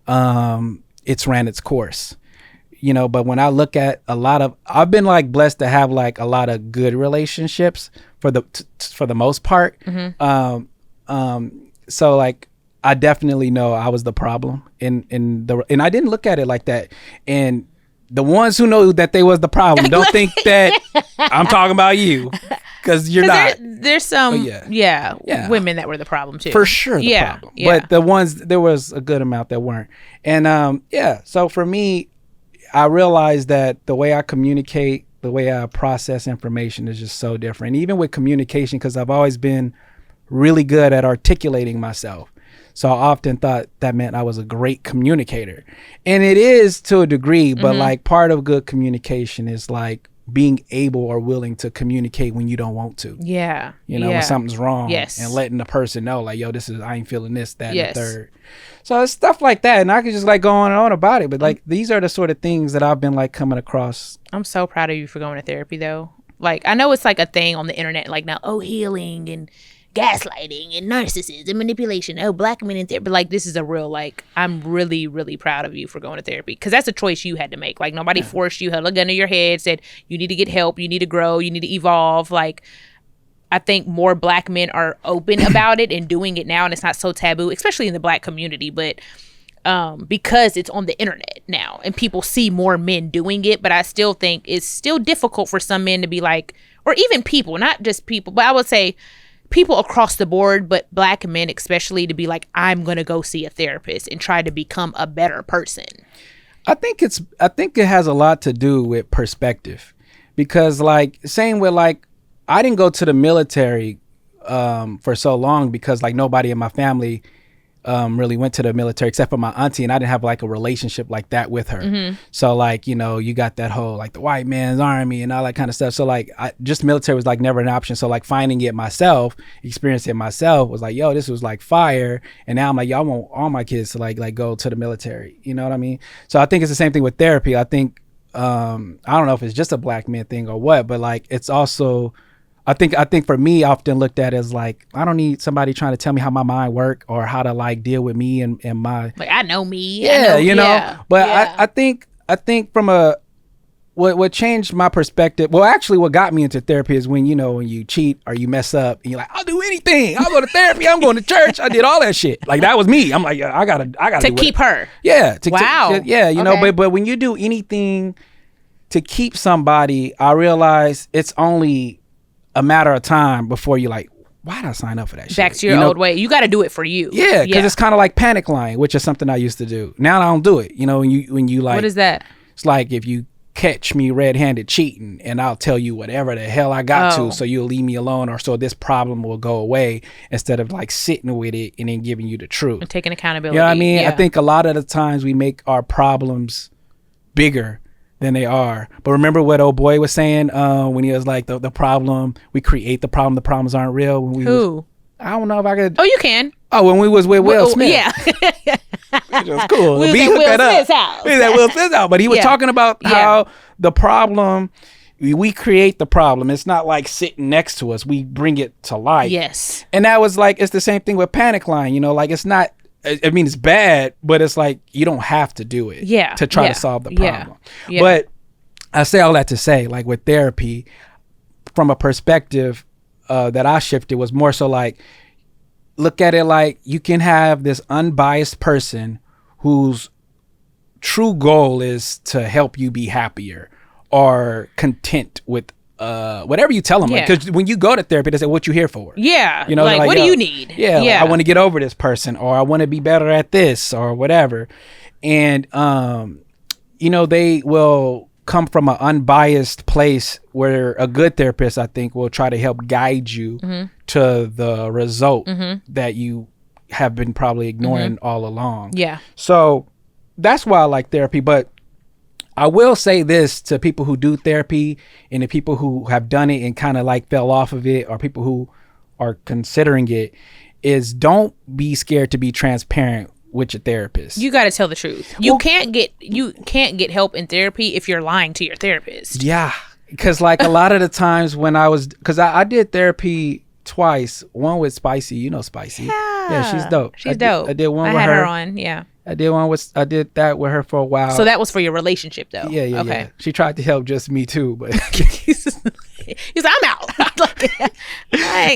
Speaker 1: it's ran its course. But when I look at I've been like blessed to have like a lot of good relationships for the most part. So like I definitely know I was the problem and I didn't look at it like that. And the ones who know that they was the problem don't think that I'm talking about you, because you're not.
Speaker 3: There's some women that were the problem too.
Speaker 1: For sure, the problem.
Speaker 3: Yeah.
Speaker 1: But the ones, there was a good amount that weren't. And so for me, I realized that the way I communicate, the way I process information is just so different. Even with communication, because I've always been really good at articulating myself. So I often thought that meant I was a great communicator. And it is to a degree, but like part of good communication is like being able or willing to communicate when you don't want to.
Speaker 3: Yeah.
Speaker 1: You know, when something's wrong.
Speaker 3: Yes.
Speaker 1: And letting the person know, like, yo, I ain't feeling this, that, and the third. So it's stuff like that. And I could just like go on and on about it. But like, these are the sort of things that I've been like coming across.
Speaker 3: I'm so proud of you for going to therapy though. Like, I know it's like a thing on the internet, like now, healing and gaslighting and narcissism and manipulation. Black men in therapy. But like, this is a real, like, I'm really, really proud of you for going to therapy, because that's a choice you had to make. Like, nobody forced you, held a gun to your head, said you need to get help, you need to grow, you need to evolve. Like, I think more Black men are open about it and doing it now, and it's not so taboo, especially in the Black community. But because it's on the internet now and people see more men doing it, but I still think it's still difficult for some men to be like, or even people, not just people, but I would say people across the board, but Black men especially, to be like, I'm gonna go see a therapist and try to become a better person.
Speaker 1: I think it has a lot to do with perspective, because like same with like, I didn't go to the military for so long because like nobody in my family really went to the military except for my auntie, and I didn't have like a relationship like that with her. So like, you know, you got that whole like the white man's army and all that kind of stuff. So like just military was like never an option. So like finding it myself, experiencing it myself was like, yo, this was like fire. And now I'm like, yo, I want all my kids to like go to the military. You know what I mean? So I think it's the same thing with therapy. I think I don't know if it's just a Black man thing or what, but like it's also, I think for me, I often looked at it as like, I don't need somebody trying to tell me how my mind work or how to like deal with me and my,
Speaker 3: like, I know me.
Speaker 1: yeah,
Speaker 3: you know.
Speaker 1: But I think from what changed my perspective, well, actually what got me into therapy is when you cheat or you mess up and you're like, I'll do anything. I'll go to therapy. I'm going to church. I did all that shit. Like that was me. I'm like, I gotta
Speaker 3: to keep her.
Speaker 1: Yeah.
Speaker 3: Wow.
Speaker 1: But when you do anything to keep somebody, I realize it's only a matter of time before you're like, why did I sign up for that shit?
Speaker 3: Back to your old way. You got to do it for you.
Speaker 1: Yeah, because it's kind of like panic lying, which is something I used to do. Now I don't do it. You know, when you like,
Speaker 3: what is that?
Speaker 1: It's like if you catch me red-handed cheating, and I'll tell you whatever the hell I got to, so you'll leave me alone, or so this problem will go away, instead of like sitting with it and then giving you the truth
Speaker 3: and taking accountability.
Speaker 1: You know what I mean?
Speaker 3: Yeah.
Speaker 1: I think a lot of the times we make our problems bigger than they are. But remember what old boy was saying when he was like, the problem, we create the problem, the problems aren't real. When we I don't know if I could.
Speaker 3: Oh, you can.
Speaker 1: Oh, when we was with Will Smith.
Speaker 3: Yeah.
Speaker 1: Which was cool.
Speaker 3: We was at Will Smith's house.
Speaker 1: We was at Will Smith's house. But he was talking about how the problem, we create the problem. It's not like sitting next to us. We bring it to life.
Speaker 3: Yes.
Speaker 1: And that was like, it's the same thing with panic lying. You know, like it's not, I mean, it's bad, but it's like you don't have to do it to try to solve the problem. Yeah. But I say all that to say, like with therapy, from a perspective that I shifted, was more so like, look at it like you can have this unbiased person whose true goal is to help you be happier or content with whatever you tell them, because when you go to therapy, they say, what you here for?
Speaker 3: You know, like what do you need?
Speaker 1: I want to get over this person, or I want to be better at this, or whatever. And they will come from an unbiased place where a good therapist, I think, will try to help guide you to the result that you have been probably ignoring all along. So that's why I like therapy. But I will say this to people who do therapy and the people who have done it and kind of like fell off of it, or people who are considering it, is don't be scared to be transparent with your therapist. You
Speaker 3: got to tell the truth. You can't get help in therapy if you're lying to your therapist.
Speaker 1: Yeah. Because like a lot of the times when because I did therapy twice, one with Spicy, Spicy. Yeah, she's dope.
Speaker 3: She's dope.
Speaker 1: I did one with her.
Speaker 3: I had her on, yeah.
Speaker 1: I did that with her for a while.
Speaker 3: So that was for your relationship, though.
Speaker 1: Yeah. Okay. Yeah. She tried to help just me too, but
Speaker 3: he's like, I'm out.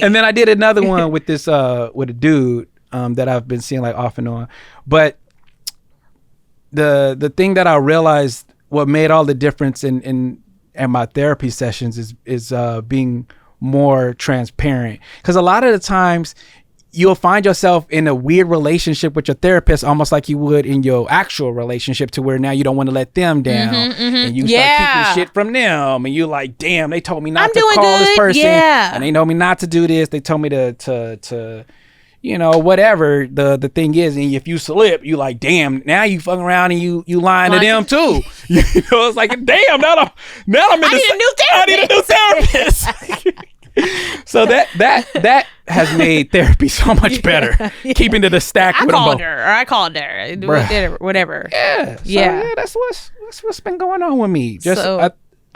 Speaker 1: And then I did another one with this with a dude that I've been seeing like off and on. But the thing that I realized, what made all the difference in my therapy sessions is being more transparent. Because a lot of the times you'll find yourself in a weird relationship with your therapist, almost like you would in your actual relationship, to where now you don't want to let them down, and you start keeping shit from them, and you're like, damn, they told me not to call this person, and they told me not to do this, they told me to you know, whatever the thing is, and if you slip, you like, damn, now you fucking around and you lying to them too. You know, it's like, damn, now I'm I need a new therapist. So that has made therapy so much better. Keeping it a stack.
Speaker 3: I called her, whatever.
Speaker 1: Yeah, that's what's been going on with me. Just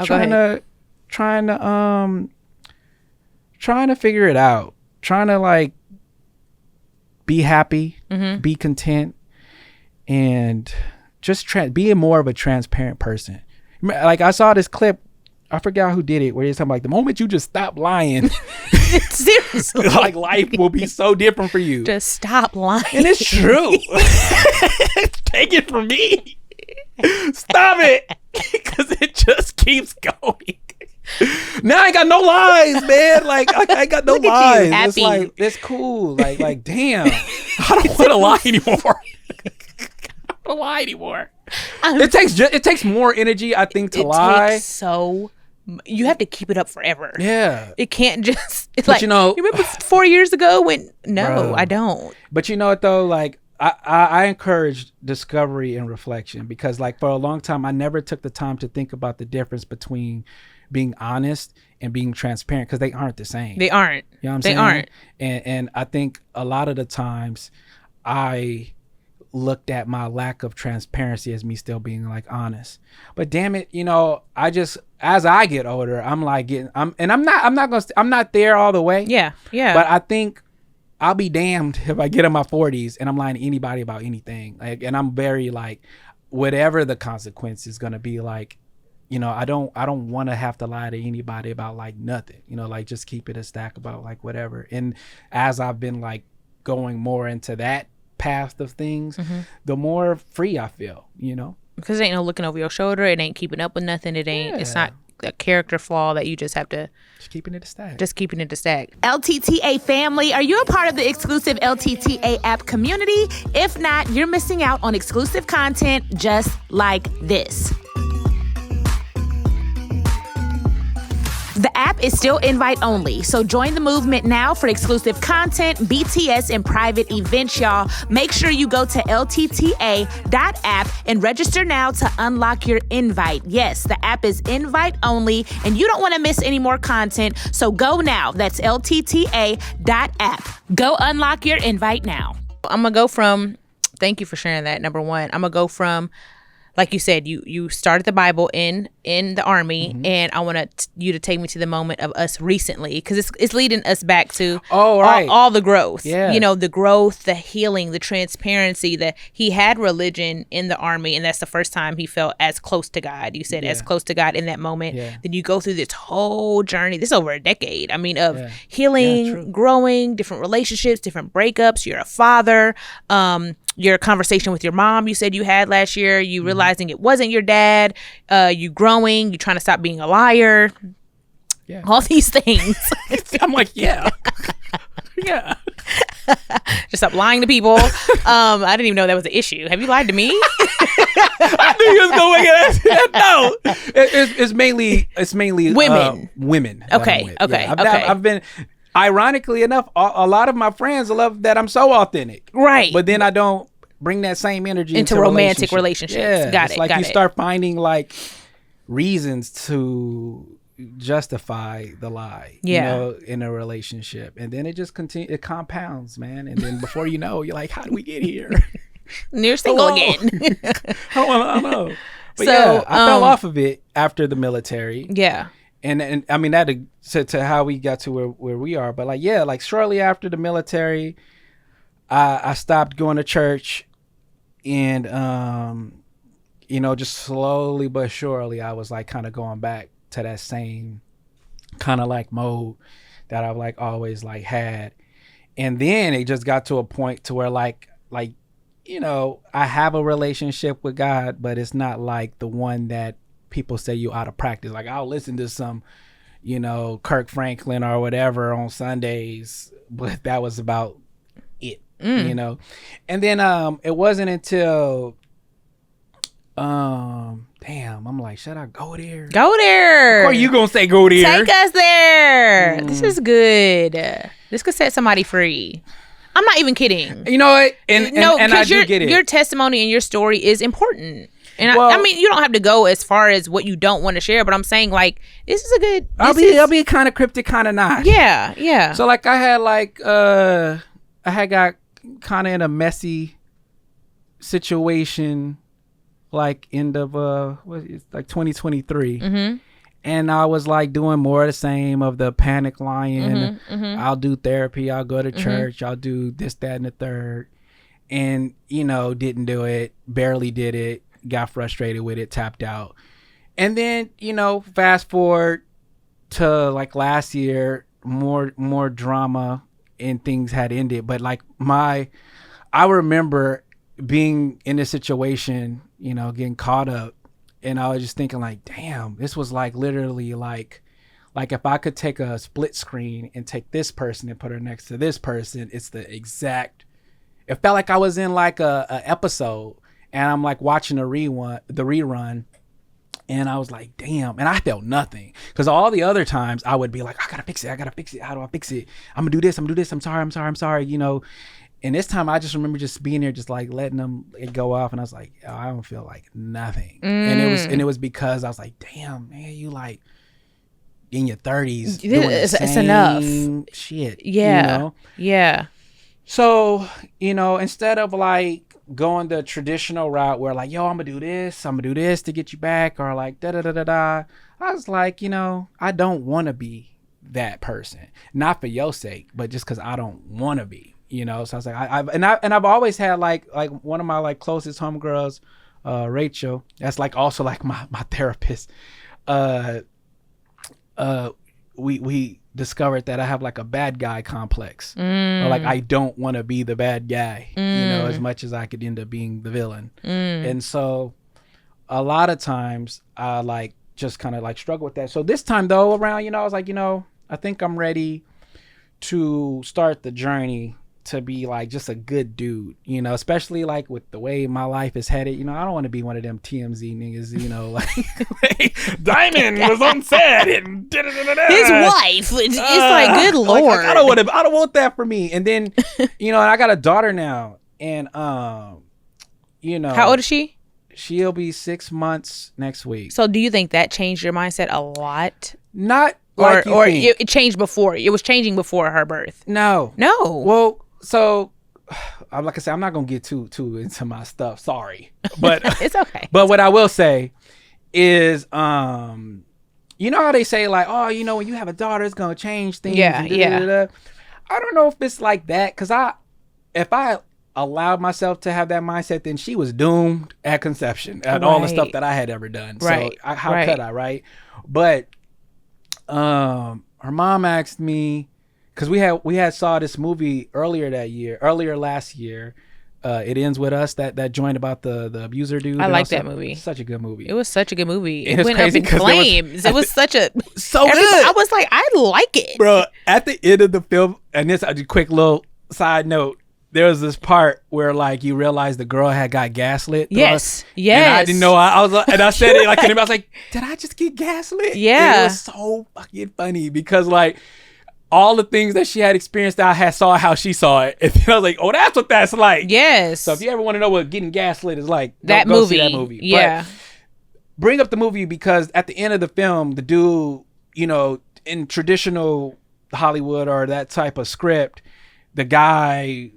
Speaker 1: trying to figure it out. Trying to like be happy, be content, and just being more of a transparent person. Like I saw this clip. I forgot who did it, where he's talking like, the moment you just stop lying,
Speaker 3: seriously,
Speaker 1: like life will be so different for you.
Speaker 3: Just stop lying.
Speaker 1: And it's true. Take it from me. Stop it. Because it just keeps going. Now I ain't got no lies, man. Like I ain't got no lies. It's like, it's cool. Like damn. I don't want to lie anymore. I don't lie anymore. It takes more energy, I think, to lie.
Speaker 3: You have to keep it up forever.
Speaker 1: Yeah.
Speaker 3: It can't just. It's
Speaker 1: but
Speaker 3: like,
Speaker 1: you know,
Speaker 3: you remember 4 years ago when? No,
Speaker 1: bro,
Speaker 3: I don't.
Speaker 1: But you know what though, like I encourage discovery and reflection, because like for a long time I never took the time to think about the difference between being honest and being transparent, because they aren't the same.
Speaker 3: They aren't.
Speaker 1: You know what I'm
Speaker 3: saying?
Speaker 1: They aren't. And I think a lot of the times I looked at my lack of transparency as me still being like honest. But damn it, you know, I just, as I get older, I'm like I'm not there all the way.
Speaker 3: Yeah.
Speaker 1: But I think I'll be damned if I get in my 40s and I'm lying to anybody about anything. Like, and I'm very like, whatever the consequence is gonna be, like, you know, I don't want to have to lie to anybody about like nothing, you know, like just keep it a stack about like whatever. And as I've been like going more into that path of things, the more free I feel, you know,
Speaker 3: because it ain't no looking over your shoulder. It ain't keeping up with nothing. It ain't. It's not a character flaw that you just have to.
Speaker 1: Just keeping it a stack.
Speaker 4: LTTA family, are you a part of the exclusive LTTA app community? If not, you're missing out on exclusive content just like this. The app is still invite only, so join the movement now for exclusive content, BTS, and private events, y'all. Make sure you go to ltta.app and register now to unlock your invite. Yes, the app is invite only, and you don't want to miss any more content, so go now. That's ltta.app. Go unlock your invite now.
Speaker 3: I'm going to go from, thank you for sharing that, number one. I'm going to go from, like you said, you started the Bible in the Army, and I want you to take me to the moment of us recently, because it's leading us back to all the growth. Yeah. You know, the growth, the healing, the transparency, that he had religion in the Army, and that's the first time he felt as close to God. You said as close to God in that moment. Yeah. Then you go through this whole journey. This is over a decade. I mean, of healing, growing, different relationships, different breakups. You're a father. Your conversation with your mom you said you had last year, you realizing it wasn't your dad, you growing, you trying to stop being a liar, all these things.
Speaker 1: I'm like, yeah.
Speaker 3: Just stop lying to people. I didn't even know that was an issue. Have you lied to me?
Speaker 1: I knew you was going to get that. No, it's mainly
Speaker 3: women.
Speaker 1: Women.
Speaker 3: Okay.
Speaker 1: I've been. Ironically enough, a lot of my friends love that I'm so authentic.
Speaker 3: Right.
Speaker 1: But then I don't bring that same energy into
Speaker 3: romantic relationships.
Speaker 1: Yeah.
Speaker 3: Got
Speaker 1: it's
Speaker 3: it.
Speaker 1: like
Speaker 3: got
Speaker 1: you
Speaker 3: it.
Speaker 1: start finding like reasons to justify the lie, you know, in a relationship. And then it just it compounds, man. And then before you know, you're like, how did we get here?
Speaker 3: And you're single again.
Speaker 1: I know. But I fell off of it after the military.
Speaker 3: Yeah.
Speaker 1: And I mean, that to how we got to where we are. But like shortly after the military, I stopped going to church, and you know, just slowly but surely, I was like kind of going back to that same kind of like mode that I've like always like had. And then it just got to a point to where like you know, I have a relationship with God, but it's not like the one that people say you out of practice. Like, I'll listen to some, you know, Kirk Franklin or whatever on Sundays, but that was about you know. And then it wasn't until damn, I'm like, should I go there?
Speaker 3: Go there.
Speaker 1: Or you gonna say go there?
Speaker 3: Take us there. This is good. This could set somebody free. I'm not even kidding.
Speaker 1: You know what? And I do get it.
Speaker 3: Your testimony and your story is important. And
Speaker 1: Well,
Speaker 3: I mean, you don't have to go as far as what you don't want to share, but I'm saying like this is a good.
Speaker 1: I'll be kind of cryptic, kind of not.
Speaker 3: Yeah.
Speaker 1: So like I had got kind of in a messy situation, like end of like 2023, and I was like doing more of the same of the panic lying. I'll do therapy. I'll go to church. I'll do this, that, and the third, and didn't do it. Barely did it. Got frustrated with it, tapped out. And then, fast forward to like last year, more drama and things had ended. But like I remember being in this situation, getting caught up, and I was just thinking like, damn, this was like literally like if I could take a split screen and take this person and put her next to this person, it's the exact, it felt like I was in like a episode. And I'm like watching the rerun, and I was like, damn. And I felt nothing. Because all the other times I would be like, I gotta fix it. How do I fix it? I'm gonna do this. I'm sorry. And this time I just remember just being there, just like letting it go off. And I was like, oh, I don't feel like nothing. And it was because I was like, damn, man, you like in your 30s doing the same
Speaker 3: it's enough
Speaker 1: shit.
Speaker 3: Yeah. Yeah.
Speaker 1: So, instead of like going the traditional route where like, yo, I'm gonna do this to get you back, or like I was like, I don't want to be that person, not for your sake, but just because I don't want to be, so I was like, I've always had like one of my like closest homegirls, Rachel, that's like also like my therapist, we discovered that I have like a bad guy complex, or like I don't want to be the bad guy, as much as I could end up being the villain. And so a lot of times I like just kind of like struggle with that. So this time though around, I was like, I think I'm ready to start the journey to be like just a good dude, especially like with the way my life is headed. I don't want to be one of them TMZ niggas, like Diamond was on set and his
Speaker 3: wife. It's like, good Lord.
Speaker 1: Like, I don't want that for me. And then, and I got a daughter now, and
Speaker 3: how old is she?
Speaker 1: She'll be 6 months next week.
Speaker 3: So do you think that changed your mindset a lot?
Speaker 1: Not like
Speaker 3: or it changed before. It was changing before her birth.
Speaker 1: No. Well, so like I said, I'm not gonna get too into my stuff. Sorry, but
Speaker 3: it's okay.
Speaker 1: But what I will say is, how they say like, oh, when you have a daughter, it's gonna change things.
Speaker 3: Yeah.
Speaker 1: I don't know if it's like that, because if I allowed myself to have that mindset, then she was doomed at conception at all the stuff that I had ever done. So how could I, right? But her mom asked me, because we had saw this movie earlier last year, It Ends With Us, that joint about the abuser dude.
Speaker 3: I like that movie.
Speaker 1: Such a good movie.
Speaker 3: It was such a good movie.
Speaker 1: It
Speaker 3: went up in flames. It was such a
Speaker 1: so good.
Speaker 3: I was like, I like it,
Speaker 1: bro. At the end of the film, and this a quick little side note, there was this part where like you realize the girl had got gaslit.
Speaker 3: Yes.
Speaker 1: And I didn't know. I was like, and I said it like, and I was like, did I just get gaslit?
Speaker 3: Yeah.
Speaker 1: And it was so fucking funny because like all the things that she had experienced, I saw how she saw it, and then I was like, oh, that's what that's like.
Speaker 3: Yes.
Speaker 1: So if you ever want to know what getting gaslit is like, go see that movie.
Speaker 3: Yeah.
Speaker 1: But bring up the movie because at the end of the film, the dude, in traditional Hollywood or that type of script, the guy,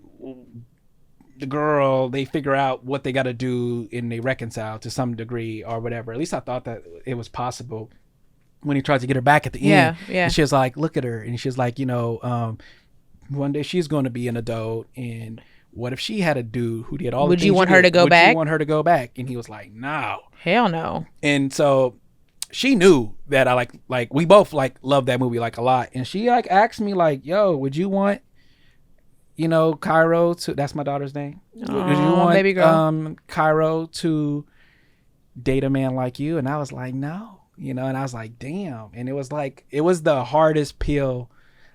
Speaker 1: the girl, they figure out what they got to do and they reconcile to some degree or whatever. At least I thought that it was possible when he tries to get her back at the end.
Speaker 3: Yeah.
Speaker 1: And she was like, look at her. And she's like, one day she's going to be an adult. And what if she had a dude who did all the things
Speaker 3: Would you want her to go back?
Speaker 1: Would you want her to go back? And he was like, no.
Speaker 3: Hell no.
Speaker 1: And so she knew that I like we both like love that movie like a lot. And she like asked me like, yo, would you want Cairo to, that's my daughter's name. Would you want
Speaker 3: baby girl.
Speaker 1: Cairo to date a man like you? And I was like, no, and I was like, damn. And it was the hardest pill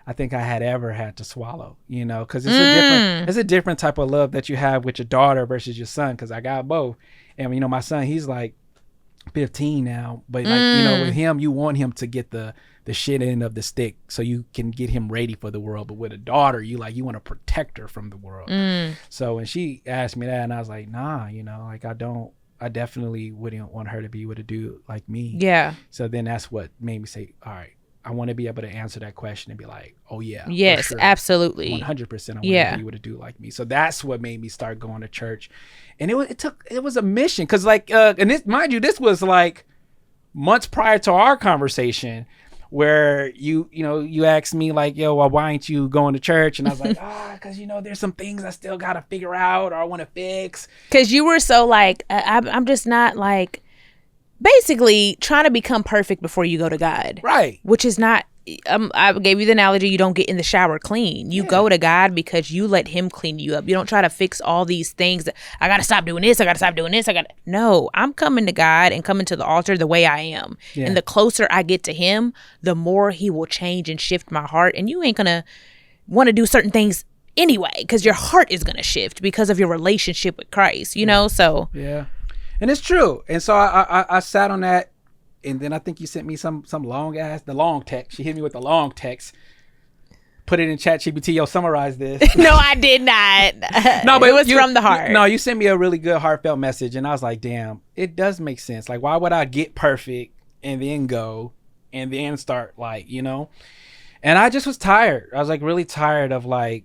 Speaker 1: I think I had ever had to swallow, you know, because it's a different type of love that you have with your daughter versus your son, because I got both. And, you know, my son, he's like 15 now, but like, you know, with him, you want him to get the shit end of the stick so you can get him ready for the world. But with a daughter, you want to protect her from the world. So when she asked me that, and I was like, nah, you know, like I definitely wouldn't want her to be with a dude like me.
Speaker 3: Yeah.
Speaker 1: So then that's what made me say, all right, I want to be able to answer that question and be like, oh yeah.
Speaker 3: Yes,
Speaker 1: sure.
Speaker 3: absolutely.
Speaker 1: 100% I want to be with a dude like me. So that's what made me start going to church. And it was a mission. Cause like, and this, mind you, this was like months prior to our conversation, where you asked me like, yo, well, why ain't you going to church? And I was like, cause you know, there's some things I still got to figure out or I want to fix.
Speaker 3: Cause you were so like, I'm just not like, basically trying to become perfect before you go to God.
Speaker 1: Right.
Speaker 3: Which is not, I gave you the analogy, you don't get in the shower clean. You go to God because you let him clean you up. You don't try to fix all these things that I got to stop doing this. No, I'm coming to God and coming to the altar the way I am. Yeah. And the closer I get to him, the more he will change and shift my heart. And you ain't going to want to do certain things anyway, because your heart is going to shift because of your relationship with Christ, you know? So.
Speaker 1: Yeah. And it's true. And so I sat on that, and then I think you sent me some the long text. She hit me with the long text. Put it in ChatGPT. Yo, summarize this.
Speaker 3: No, I did not.
Speaker 1: No, but
Speaker 3: it was from the heart.
Speaker 1: No, you sent me a really good heartfelt message, and I was like, damn, it does make sense. Like, why would I get perfect and then go and then start, like, you know? And I just was tired. I was like really tired of like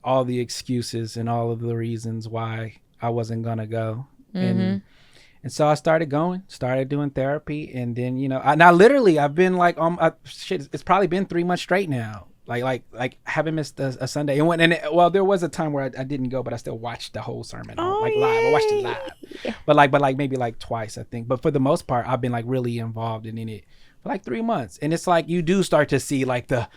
Speaker 1: all the excuses and all of the reasons why I wasn't gonna go. And so I started doing therapy, and then, you know, I've been like, it's probably been 3 months straight now. Like haven't missed a Sunday. Well, there was a time where I didn't go, but I still watched the whole sermon live. I watched it live, but like maybe like twice, I think. But for the most part, I've been like really involved in it for like 3 months, and it's like you do start to see like the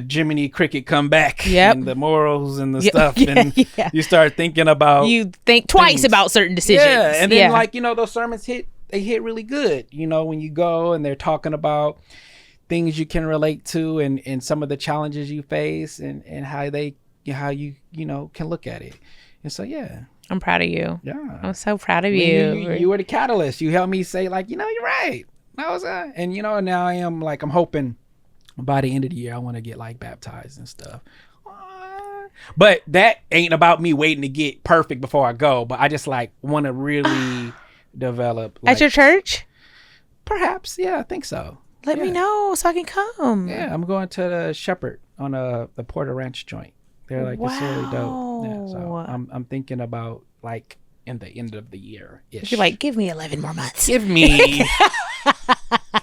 Speaker 1: Jiminy Cricket come back, and the morals and the stuff, and you start thinking about,
Speaker 3: you think twice about certain decisions.
Speaker 1: Yeah, and then like, you know, those sermons hit really good, you know, when you go and they're talking about things you can relate to and some of the challenges you face and how you know can look at it. And so
Speaker 3: I'm proud of you.
Speaker 1: Yeah,
Speaker 3: I'm so proud of you.
Speaker 1: You were the catalyst. You helped me say like, you know, you're right. That was and you know, now I'm hoping by the end of the year I want to get like baptized and stuff. But that ain't about me waiting to get perfect before I go, but I just like want to really develop like,
Speaker 3: at your church,
Speaker 1: perhaps. I think so.
Speaker 3: Let me know so I can come.
Speaker 1: I'm going to the Shepherd on the Porter Ranch joint. They're like, it's really dope. So I'm thinking about like in the end of the year ish.
Speaker 3: You're like, give me 11 more months.
Speaker 1: Give me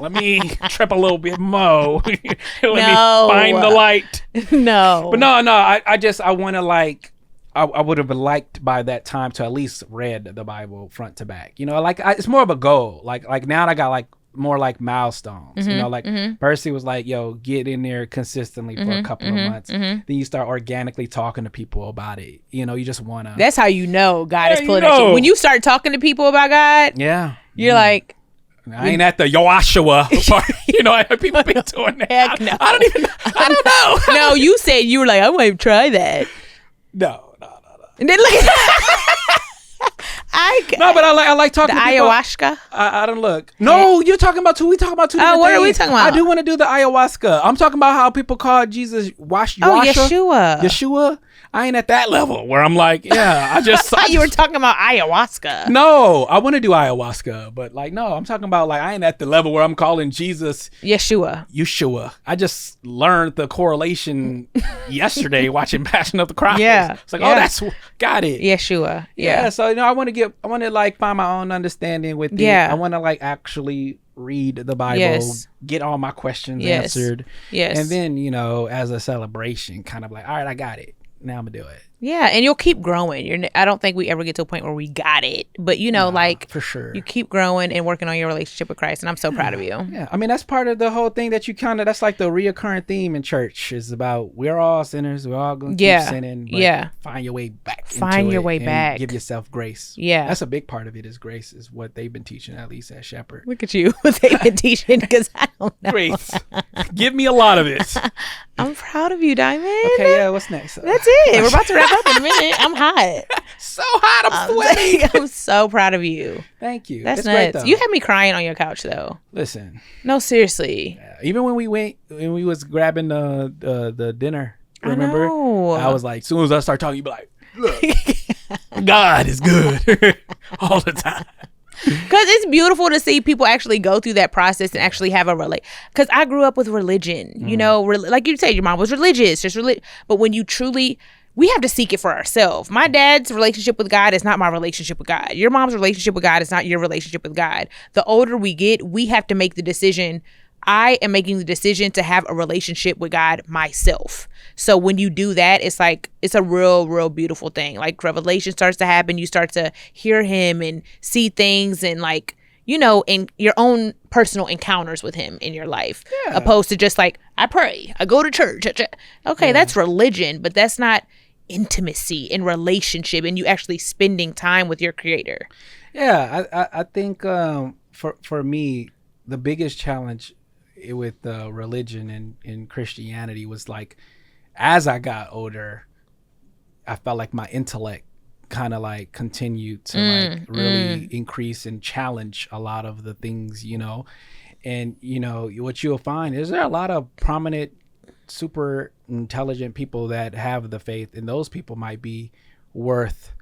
Speaker 1: let me trip a little bit more. Let me find the light.
Speaker 3: No.
Speaker 1: But no, I want to like, I would have liked by that time to at least read the Bible front to back. You know, like it's more of a goal. Like now I got like more like milestones. You know, like Percy was like, yo, get in there consistently for a couple of months. Then you start organically talking to people about it. You know, you just want to.
Speaker 3: That's how you know God is pulling at you. When you start talking to people about God, you're like,
Speaker 1: I ain't at the Joshua part. You know, people be doing that.
Speaker 3: Heck no.
Speaker 1: I don't know.
Speaker 3: No, you said you were like, I want to try that.
Speaker 1: No.
Speaker 3: And then look
Speaker 1: No, but I like talking
Speaker 3: the
Speaker 1: to people.
Speaker 3: ayahuasca.
Speaker 1: I don't look. No, you're talking about two. We talking about two different
Speaker 3: what
Speaker 1: things.
Speaker 3: are we talking about?
Speaker 1: I do want to do the ayahuasca. I'm talking about how people call Jesus Yeshua. I ain't at that level where I'm like, I just
Speaker 3: thought you were talking about ayahuasca.
Speaker 1: No, I want to do ayahuasca, but like, no, I'm talking about like, I ain't at the level where I'm calling Jesus Yeshua. I just learned the correlation yesterday watching Passion of the Christ. Yeah. It's like, that's got it.
Speaker 3: Yeshua.
Speaker 1: Yeah. So, you know, I want to like find my own understanding with it. I want to like actually read the Bible, get all my questions answered. And then, you know, as a celebration, kind of like, all right, I got it. Now I'm gonna do it.
Speaker 3: Yeah, and you'll keep growing. I don't think we ever get to a point where we got it, but like
Speaker 1: for sure,
Speaker 3: you keep growing and working on your relationship with Christ, and I'm so proud of you.
Speaker 1: Yeah, I mean that's part of the whole thing that you that's like the reoccurring theme in church is about we're all sinners, we're all gonna keep sinning, but find your way back.
Speaker 3: Find your way back.
Speaker 1: Give yourself grace.
Speaker 3: Yeah,
Speaker 1: that's a big part of it. Is grace is what they've been teaching at least at Shepherd.
Speaker 3: Look at you, what they've been teaching because I don't know.
Speaker 1: Grace, give me a lot of it.
Speaker 3: I'm proud of you, Diamond.
Speaker 1: Okay, yeah. What's next?
Speaker 3: That's it. We're about to wrap up in a minute. I'm hot.
Speaker 1: So hot. I'm sweating.
Speaker 3: I'm so proud of you.
Speaker 1: Thank you.
Speaker 3: That's
Speaker 1: it's
Speaker 3: nuts.
Speaker 1: great, though.
Speaker 3: You had me crying on your couch though.
Speaker 1: Listen.
Speaker 3: No, seriously.
Speaker 1: Even when we was grabbing the dinner, remember? I was like, as soon as I start talking, you be like, look, God is good all the time.
Speaker 3: Because it's beautiful to see people actually go through that process and actually have a because I grew up with religion, like you said, your mom was religious, but when you truly, we have to seek it for ourselves. My dad's relationship with God is not my relationship with God. Your mom's relationship with God is not your relationship with God. The older we get, we have to make the decision. I am making the decision to have a relationship with God myself. So when you do that, it's like, it's a real, real beautiful thing. Like revelation starts to happen. You start to hear him and see things and like, in your own personal encounters with him in your life, opposed to just like, I pray, I go to church. Okay, that's religion, but that's not intimacy and relationship and you actually spending time with your creator.
Speaker 1: Yeah, I think for me, the biggest challenge with religion and Christianity was like, as I got older, I felt like my intellect kind of like continued to like really increase and challenge a lot of the things, and what you'll find is there are a lot of prominent, super intelligent people that have the faith, and those people might be worth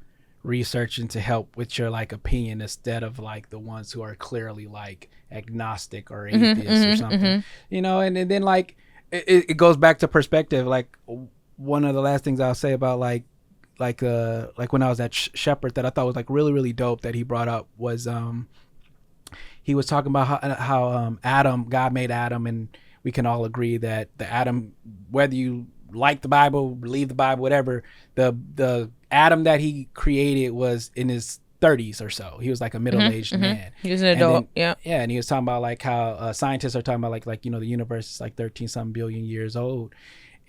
Speaker 1: researching to help with your like opinion instead of like the ones who are clearly like agnostic or atheist or something, and then like it goes back to perspective. Like one of the last things I'll say about like when I was at Shepherd that I thought was like really, really dope that he brought up was he was talking about how Adam, God made Adam, and we can all agree that the Adam, whether you like the Bible, believe the Bible, whatever, the Adam that he created was in his 30s or so. He was like a middle-aged man.
Speaker 3: He was an adult.
Speaker 1: Yeah, and he was talking about like how scientists are talking about like the universe is like 13-something billion years old,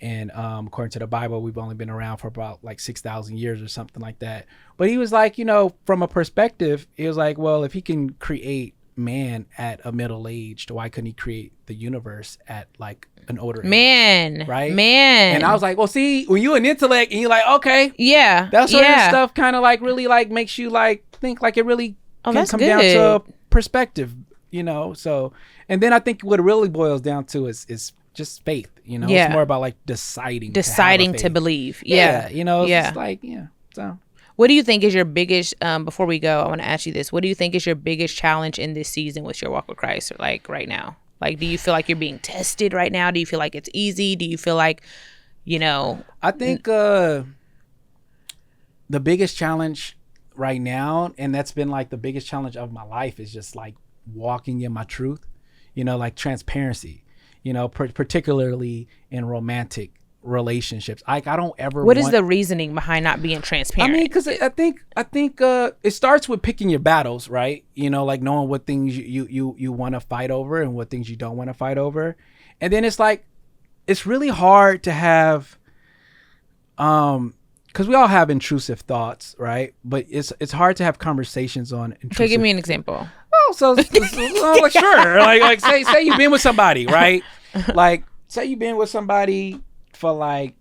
Speaker 1: and according to the Bible, we've only been around for about like 6,000 years or something like that. But he was like, from a perspective, he was like, well, if he can create man at a middle age, why couldn't he create the universe at like an older age, right? And I was like, well, see, when you an intellect and you're like, okay, that sort of stuff kind of like really like makes you like think like it really can come down to perspective, so. And then I think what it really boils down to is just faith, it's more about like deciding to believe. It's like, so.
Speaker 3: What do you think is your biggest, before we go, I want to ask you this. What do you think is your biggest challenge in this season with your walk with Christ, or like right now? Like, do you feel like you're being tested right now? Do you feel like it's easy? Do you feel like,
Speaker 1: I think the biggest challenge right now, and that's been like the biggest challenge of my life, is just like walking in my truth, like transparency, particularly in romantic relationships. Like I don't ever
Speaker 3: What is the reasoning behind not being transparent?
Speaker 1: I mean, because I think it starts with picking your battles, right? Like knowing what things you want to fight over and what things you don't want to fight over. And then it's like it's really hard to have because we all have intrusive thoughts, right? But it's hard to have conversations on intrusive.
Speaker 3: Okay, give me an example.
Speaker 1: Oh, so like sure. Like say you've been with somebody, right? Like say you've been with somebody for like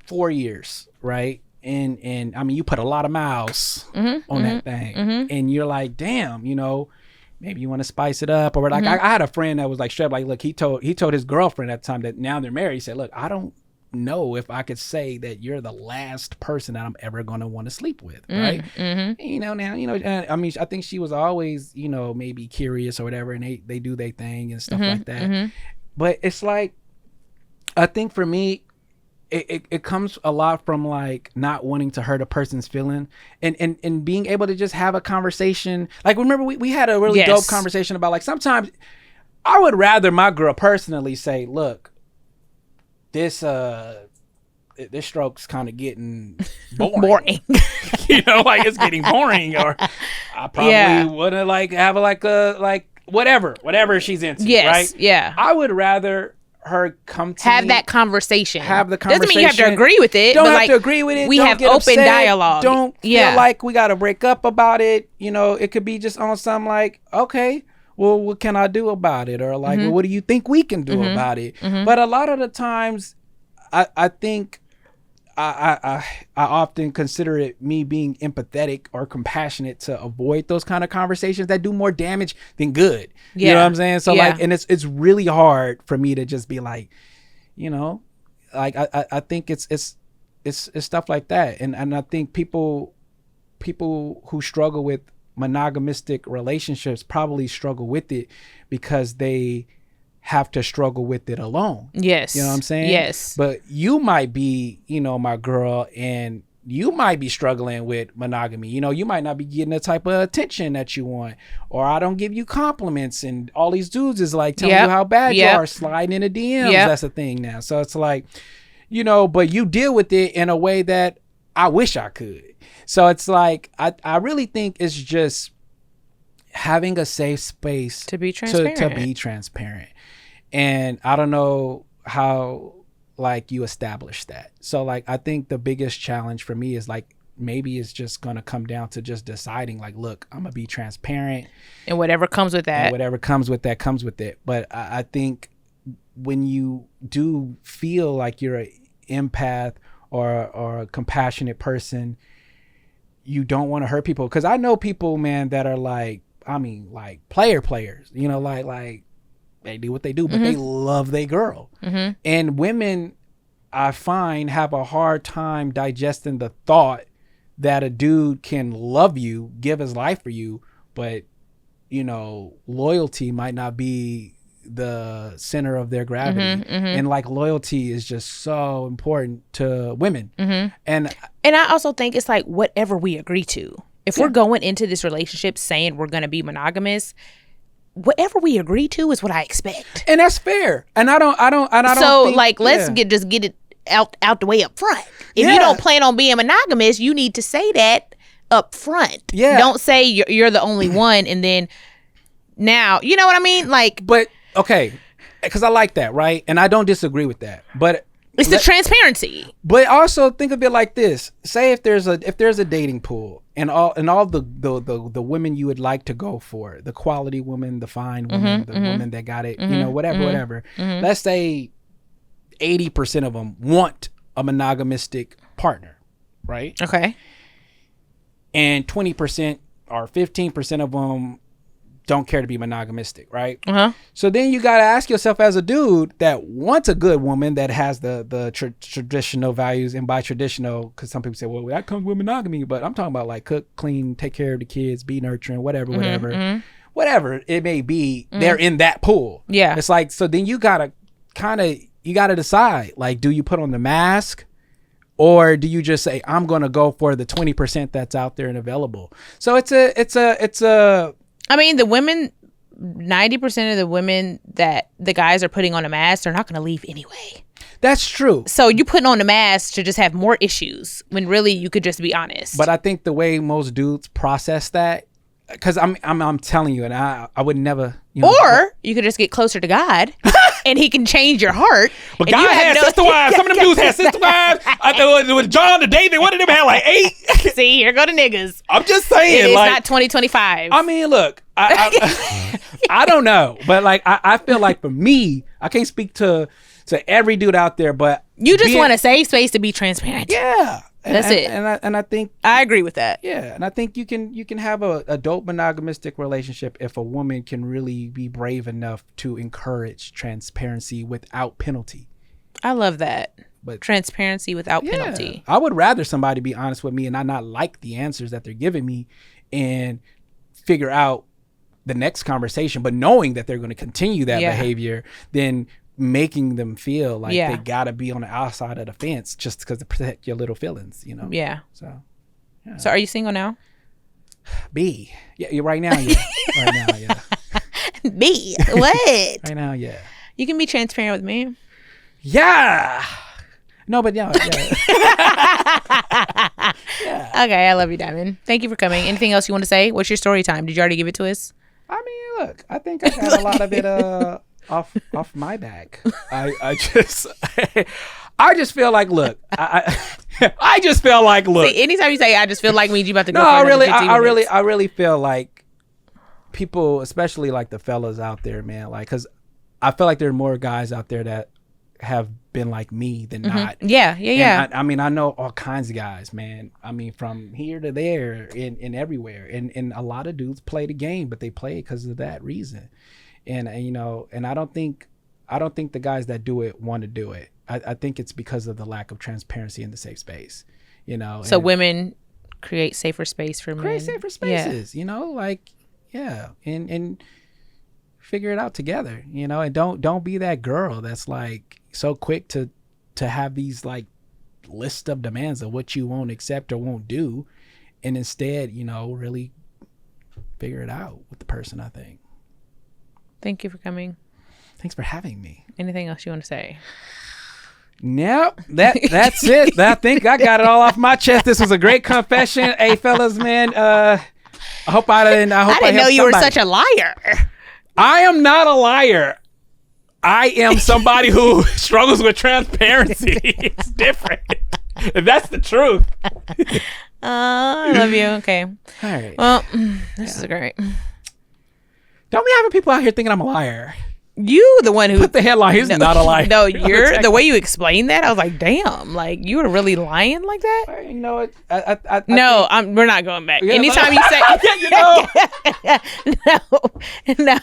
Speaker 1: 4 years, right? And I mean, you put a lot of miles on that thing, and you're like, damn, maybe you want to spice it up, or like I had a friend that was like straight up, like, look, he told his girlfriend at the time that now they're married. He said, look, I don't know if I could say that you're the last person that I'm ever going to want to sleep with, right? Now, I mean, I think she was always, maybe curious or whatever, and they do their thing and stuff like that. But it's like, I think for me, it comes a lot from like not wanting to hurt a person's feeling and being able to just have a conversation. Like, remember we had a really dope conversation about like, sometimes I would rather my girl personally say, look, this this stroke's kind of getting boring.
Speaker 3: Boring.
Speaker 1: Like it's getting boring, or I probably wouldn't like have like whatever she's into.
Speaker 3: Yes,
Speaker 1: right?
Speaker 3: yeah.
Speaker 1: I would rather her come to
Speaker 3: have
Speaker 1: me,
Speaker 3: that conversation.
Speaker 1: Have the conversation.
Speaker 3: Doesn't mean you have to agree with it.
Speaker 1: Don't
Speaker 3: but
Speaker 1: have
Speaker 3: like,
Speaker 1: to agree with it.
Speaker 3: We
Speaker 1: Don't
Speaker 3: have
Speaker 1: get
Speaker 3: open
Speaker 1: upset.
Speaker 3: dialogue.
Speaker 1: Don't feel like we got to break up about it. It could be just on something like, okay, well, what can I do about it? Or like, well, what do you think we can do about it? But a lot of the times, I think I often consider it me being empathetic or compassionate to avoid those kind of conversations that do more damage than good. You know what I'm saying? So like, and it's really hard for me to just be like, like I think it's stuff like that. And I think people who struggle with monogamistic relationships probably struggle with it because they have to struggle with it alone.
Speaker 3: Yes.
Speaker 1: You know what I'm saying?
Speaker 3: Yes.
Speaker 1: But you might be, my girl, and you might be struggling with monogamy. You might not be getting the type of attention that you want, or I don't give you compliments, and all these dudes is like telling you how bad you are, sliding in the DMs. That's a thing now. So it's like, but you deal with it in a way that I wish I could. So it's like, I really think it's just having a safe space
Speaker 3: to be transparent.
Speaker 1: To be transparent. And I don't know how like you establish that. So like, I think the biggest challenge for me is like, maybe it's just going to come down to just deciding like, look, I'm gonna be transparent,
Speaker 3: and whatever comes with that,
Speaker 1: comes with it. But I think when you do feel like you're an empath or a compassionate person, you don't want to hurt people. Because I know people, man, that are like, like players, like they do what they do, but they love their girl. And women, I find, have a hard time digesting the thought that a dude can love you, give his life for you, but loyalty might not be the center of their gravity. And like, loyalty is just so important to women. And
Speaker 3: I also think it's like whatever we agree to. If we're going into this relationship saying we're going to be monogamous, whatever we agree to is what I expect.
Speaker 1: And that's fair. And I don't
Speaker 3: so
Speaker 1: think,
Speaker 3: like, let's just get it out the way up front. If you don't plan on being monogamous, you need to say that up front. Don't say you're the only one and then now, you know what I mean? Like,
Speaker 1: but okay, because I like that, right? And I don't disagree with that. But
Speaker 3: it's the transparency.
Speaker 1: But also think of it like this: say if there's a dating pool, and all the women you would like to go for, the quality woman, the fine woman, the woman that got it, whatever. Let's say 80% of them want a monogamistic partner, right?
Speaker 3: Okay.
Speaker 1: And 20% or 15% of them don't care to be monogamistic, right? So then you got to ask yourself, as a dude that wants a good woman that has the traditional values, and by traditional, because some people say, well, that comes with monogamy, but I'm talking about like cook, clean, take care of the kids, be nurturing, whatever it may be. They're in that pool. It's like, so then you gotta decide, like, do you put on the mask, or do you just say, I'm gonna go for the 20% that's out there and available? So it's a
Speaker 3: I mean, the women, 90% of the women that the guys are putting on a mask, they're not going to leave anyway.
Speaker 1: That's true.
Speaker 3: So you're putting on a mask to just have more issues when really you could just be honest.
Speaker 1: But I think the way most dudes process that, because I'm telling you, and I would never.
Speaker 3: Or you could just get closer to God, and He can change your heart.
Speaker 1: But God had sister wives. Some of them dudes had sister wives. With John to David, one of them had like 8.
Speaker 3: See, here go the niggas.
Speaker 1: I'm just saying,
Speaker 3: it's
Speaker 1: like,
Speaker 3: not 2025.
Speaker 1: I mean, look, I don't know, but like I feel like for me, I can't speak to every dude out there, but
Speaker 3: you just want a safe space to be transparent.
Speaker 1: Yeah.
Speaker 3: That's it.
Speaker 1: And I think
Speaker 3: I agree with that.
Speaker 1: Yeah, and I think you can have a dope monogamistic relationship if a woman can really be brave enough to encourage transparency without penalty.
Speaker 3: I love that.
Speaker 1: But
Speaker 3: transparency without penalty.
Speaker 1: I would rather somebody be honest with me and I not like the answers that they're giving me, and figure out the next conversation, but knowing that they're going to continue that behavior, than making them feel like they gotta be on the outside of the fence just because to protect your little feelings, So
Speaker 3: are you single now?
Speaker 1: B. Yeah, you're right now. Yeah. Right now, yeah.
Speaker 3: B. What?
Speaker 1: Right now, yeah.
Speaker 3: You can be transparent with me.
Speaker 1: Yeah. No, but yeah.
Speaker 3: Okay, I love you, Diamond. Thank you for coming. Anything else you want to say? What's your story time? Did you already give it to us?
Speaker 1: I mean, look, I think I got a lot of it off my back. I just feel like, look, I just feel like, look.
Speaker 3: See, anytime you say I just feel like means you about to go
Speaker 1: No,
Speaker 3: for
Speaker 1: I
Speaker 3: another 15 minutes.
Speaker 1: really feel like people, especially like the fellas out there, man, like, because I feel like there are more guys out there that have been like me than not.
Speaker 3: Yeah.
Speaker 1: And I mean, I know all kinds of guys, man. I mean, from here to there and everywhere. And a lot of dudes play the game, but they play it because of that reason. And you know, and I don't think the guys that do it want to do it. I think it's because of the lack of transparency in the safe space, you know.
Speaker 3: So women create safer space for men.
Speaker 1: Create safer spaces, you know, like, yeah. And figure it out together, you know, and don't be that girl that's like so quick to have these like list of demands of what you won't accept or won't do, and instead, you know, really figure it out with the person. I think.
Speaker 3: Thank you for coming.
Speaker 1: Thanks for having me.
Speaker 3: Anything else you want to say?
Speaker 1: No, that's it. I think I got it all off my chest. This was a great confession. Hey, fellas, man. I didn't
Speaker 3: know you were such a liar.
Speaker 1: I am not a liar. I am somebody who struggles with transparency. It's different. That's the truth.
Speaker 3: I love you. Okay.
Speaker 1: All right.
Speaker 3: Well, this is great.
Speaker 1: Don't be having people out here thinking I'm a liar.
Speaker 3: You the one who
Speaker 1: put the headline. He's not a liar.
Speaker 3: No, you're the way you explained that. I was like, damn, like you were really lying like that.
Speaker 1: You know what?
Speaker 3: We're not going back.
Speaker 1: Yeah,
Speaker 3: Anytime you say,
Speaker 1: you know,
Speaker 3: no.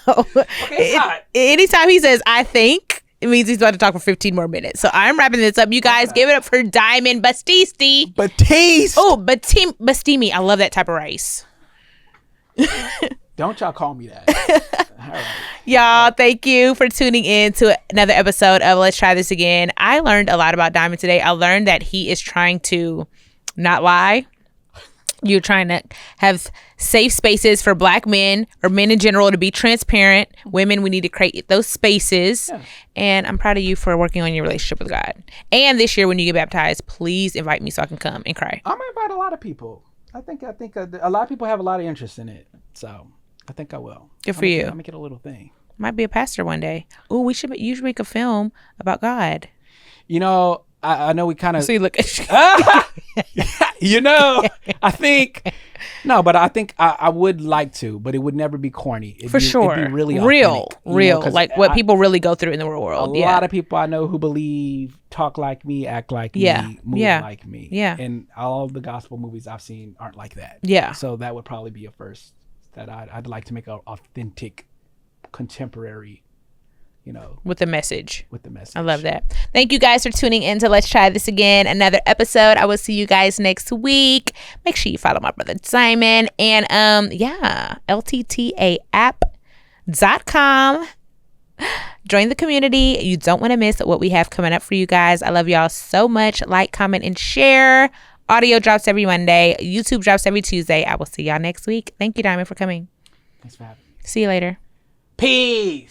Speaker 1: Okay,
Speaker 3: Anytime he says, I think, it means he's about to talk for 15 more minutes. So I'm wrapping this up. You guys, give it up for Diamond Batiste.
Speaker 1: Batiste.
Speaker 3: Oh, Bastimi. I love that type of rice.
Speaker 1: Don't y'all call me that. All right.
Speaker 3: Y'all, thank you for tuning in to another episode of Let's Try This Again. I learned a lot about Diamond today. I learned that he is trying to not lie. You're trying to have safe spaces for Black men or men in general to be transparent. Women, we need to create those spaces. Yeah. And I'm proud of you for working on your relationship with God. And this year when you get baptized, please invite me so I can come and cry.
Speaker 1: I'm going to invite a lot of people. I think a lot of people have a lot of interest in it. So I think I will.
Speaker 3: Good for you.
Speaker 1: I'll make it a little thing.
Speaker 3: Might be a pastor one day. Oh, you should make a film about God.
Speaker 1: You know, I know we kind of.
Speaker 3: So you look.
Speaker 1: You know, I think. No, but I think I would like to, but it would never be corny.
Speaker 3: For sure.
Speaker 1: It'd be really
Speaker 3: real,
Speaker 1: know,
Speaker 3: like what people really go through in the real world.
Speaker 1: A lot of people I know who believe, talk like me, act like me, move like me. Yeah. And all of the gospel movies I've seen aren't like that. Yeah. So that would probably be a first that I'd like to make an authentic, contemporary, you know,
Speaker 3: with the message.
Speaker 1: I
Speaker 3: love that. Thank you guys for tuning in to Let's Try This Again. Another episode. I will see you guys next week. Make sure you follow my brother Simon and LTTAapp.com. Join the community. You don't want to miss what we have coming up for you guys. I love y'all so much. Like, comment, and share. Audio drops every Monday. YouTube drops every Tuesday. I will see y'all next week. Thank you, Diamond, for coming.
Speaker 1: Thanks for having me.
Speaker 3: See you later.
Speaker 1: Peace.